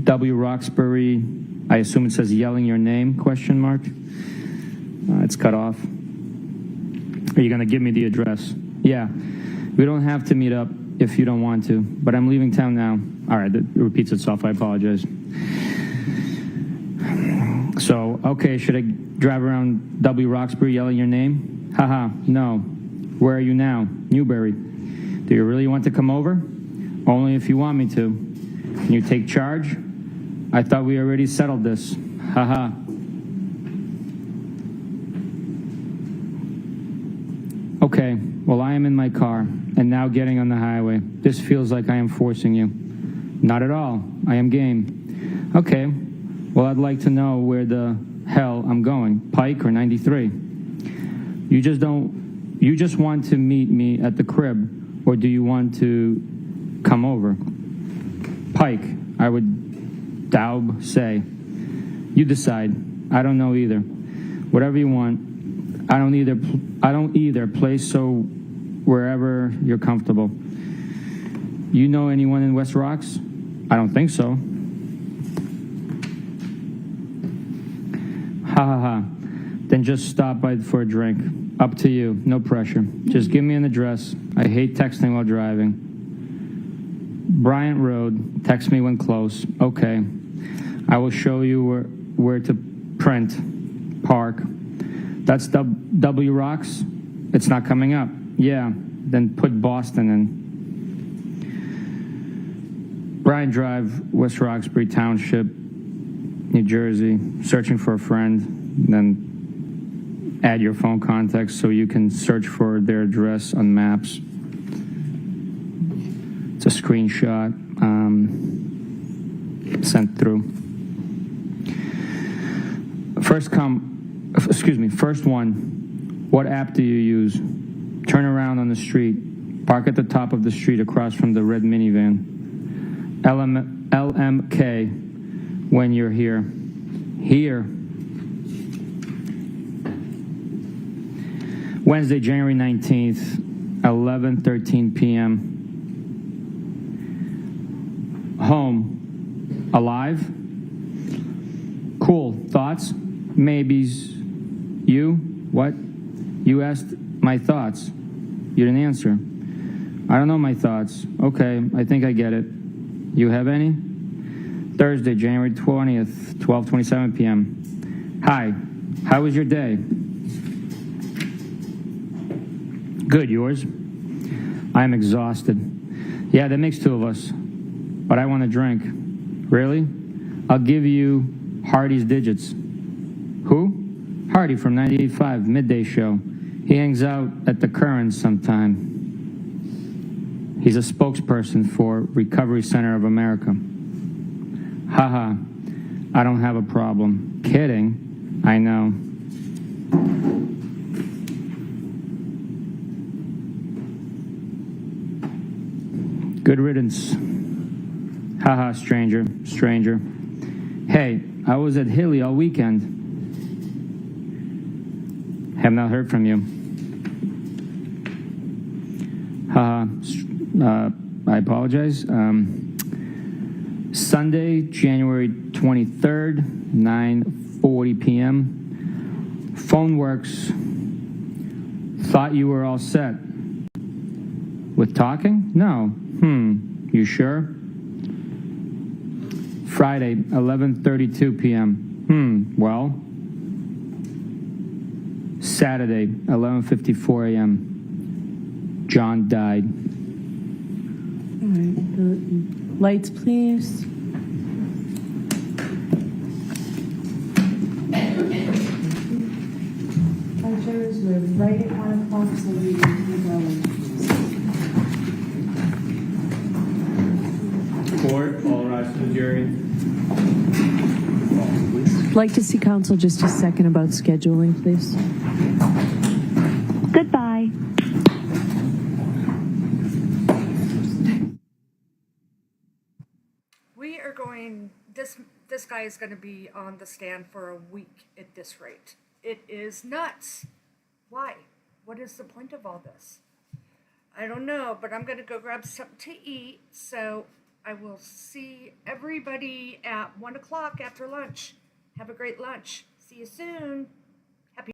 W. Roxbury? I assume it says yelling your name, question mark. It's cut off. Are you going to give me the address? Yeah. We don't have to meet up if you don't want to, but I'm leaving town now. All right, it repeats itself. I apologize. So, okay, should I drive around W. Roxbury yelling your name? Haha, no. Where are you now? Newbury. Do you really want to come over? Only if you want me to. Can you take charge? I thought we already settled this. Haha. Okay, well, I am in my car and now getting on the highway. This feels like I am forcing you. Not at all. I am game. Okay, well, I'd like to know where the hell I'm going. Pike or 93? You just want to meet me at the crib, or do you want to come over? Pike, I would daub say. You decide. I don't know either. Whatever you want. I don't either. Play so wherever you're comfortable. You know anyone in West Rocks? I don't think so. Ha ha ha. Then just stop by for a drink. Up to you. No pressure. Just give me an address. I hate texting while driving. Bryant Road. Text me when close. Okay. I will show you where to print. Park. That's W Rocks? It's not coming up. Yeah. Then put Boston in. Bryant Drive, West Roxbury Township, New Jersey. Searching for a friend. Then add your phone contacts so you can search for their address on maps. It's a screenshot sent through. First one. What app do you use? Turn around on the street. Park at the top of the street across from the red minivan. LMK when you're here. Here. Wednesday, January 19th, 11:13 p.m. Home. Alive? Cool. Thoughts? Maybes. You? What? You asked my thoughts. You didn't answer. I don't know my thoughts. Okay, I think I get it. You have any? Thursday, January 20th, 12:27 p.m. Hi. How was your day? Good, yours? I'm exhausted. Yeah, that makes 2 of us. But I want a drink. Really? I'll give you Hardy's digits. Who? Hardy from 98.5, midday show. He hangs out at the Currents sometime. He's a spokesperson for Recovery Center of America. Haha, I don't have a problem. Kidding. I know. Good riddance. Haha, stranger, stranger. Hey, I was at Hilly all weekend. Have not heard from you. Haha, I apologize. Sunday, January 23rd, 9:40 p.m. Phone works. Thought you were all set. With talking? No. You sure? Friday, 11:32 p.m. Well. Saturday, 11:54 a.m. John died. All right, lights, please. Ushers, we're right at 1 o'clock, so we can keep going. Court, all rise for the jury. I'd like to see counsel just a second about scheduling, please. Goodbye. We are going, this guy is going to be on the stand for a week at this rate. It is nuts. Why? What is the point of all this? I don't know, but I'm going to go grab something to eat, so I will see everybody at 1 o'clock after lunch. Have a great lunch. See you soon.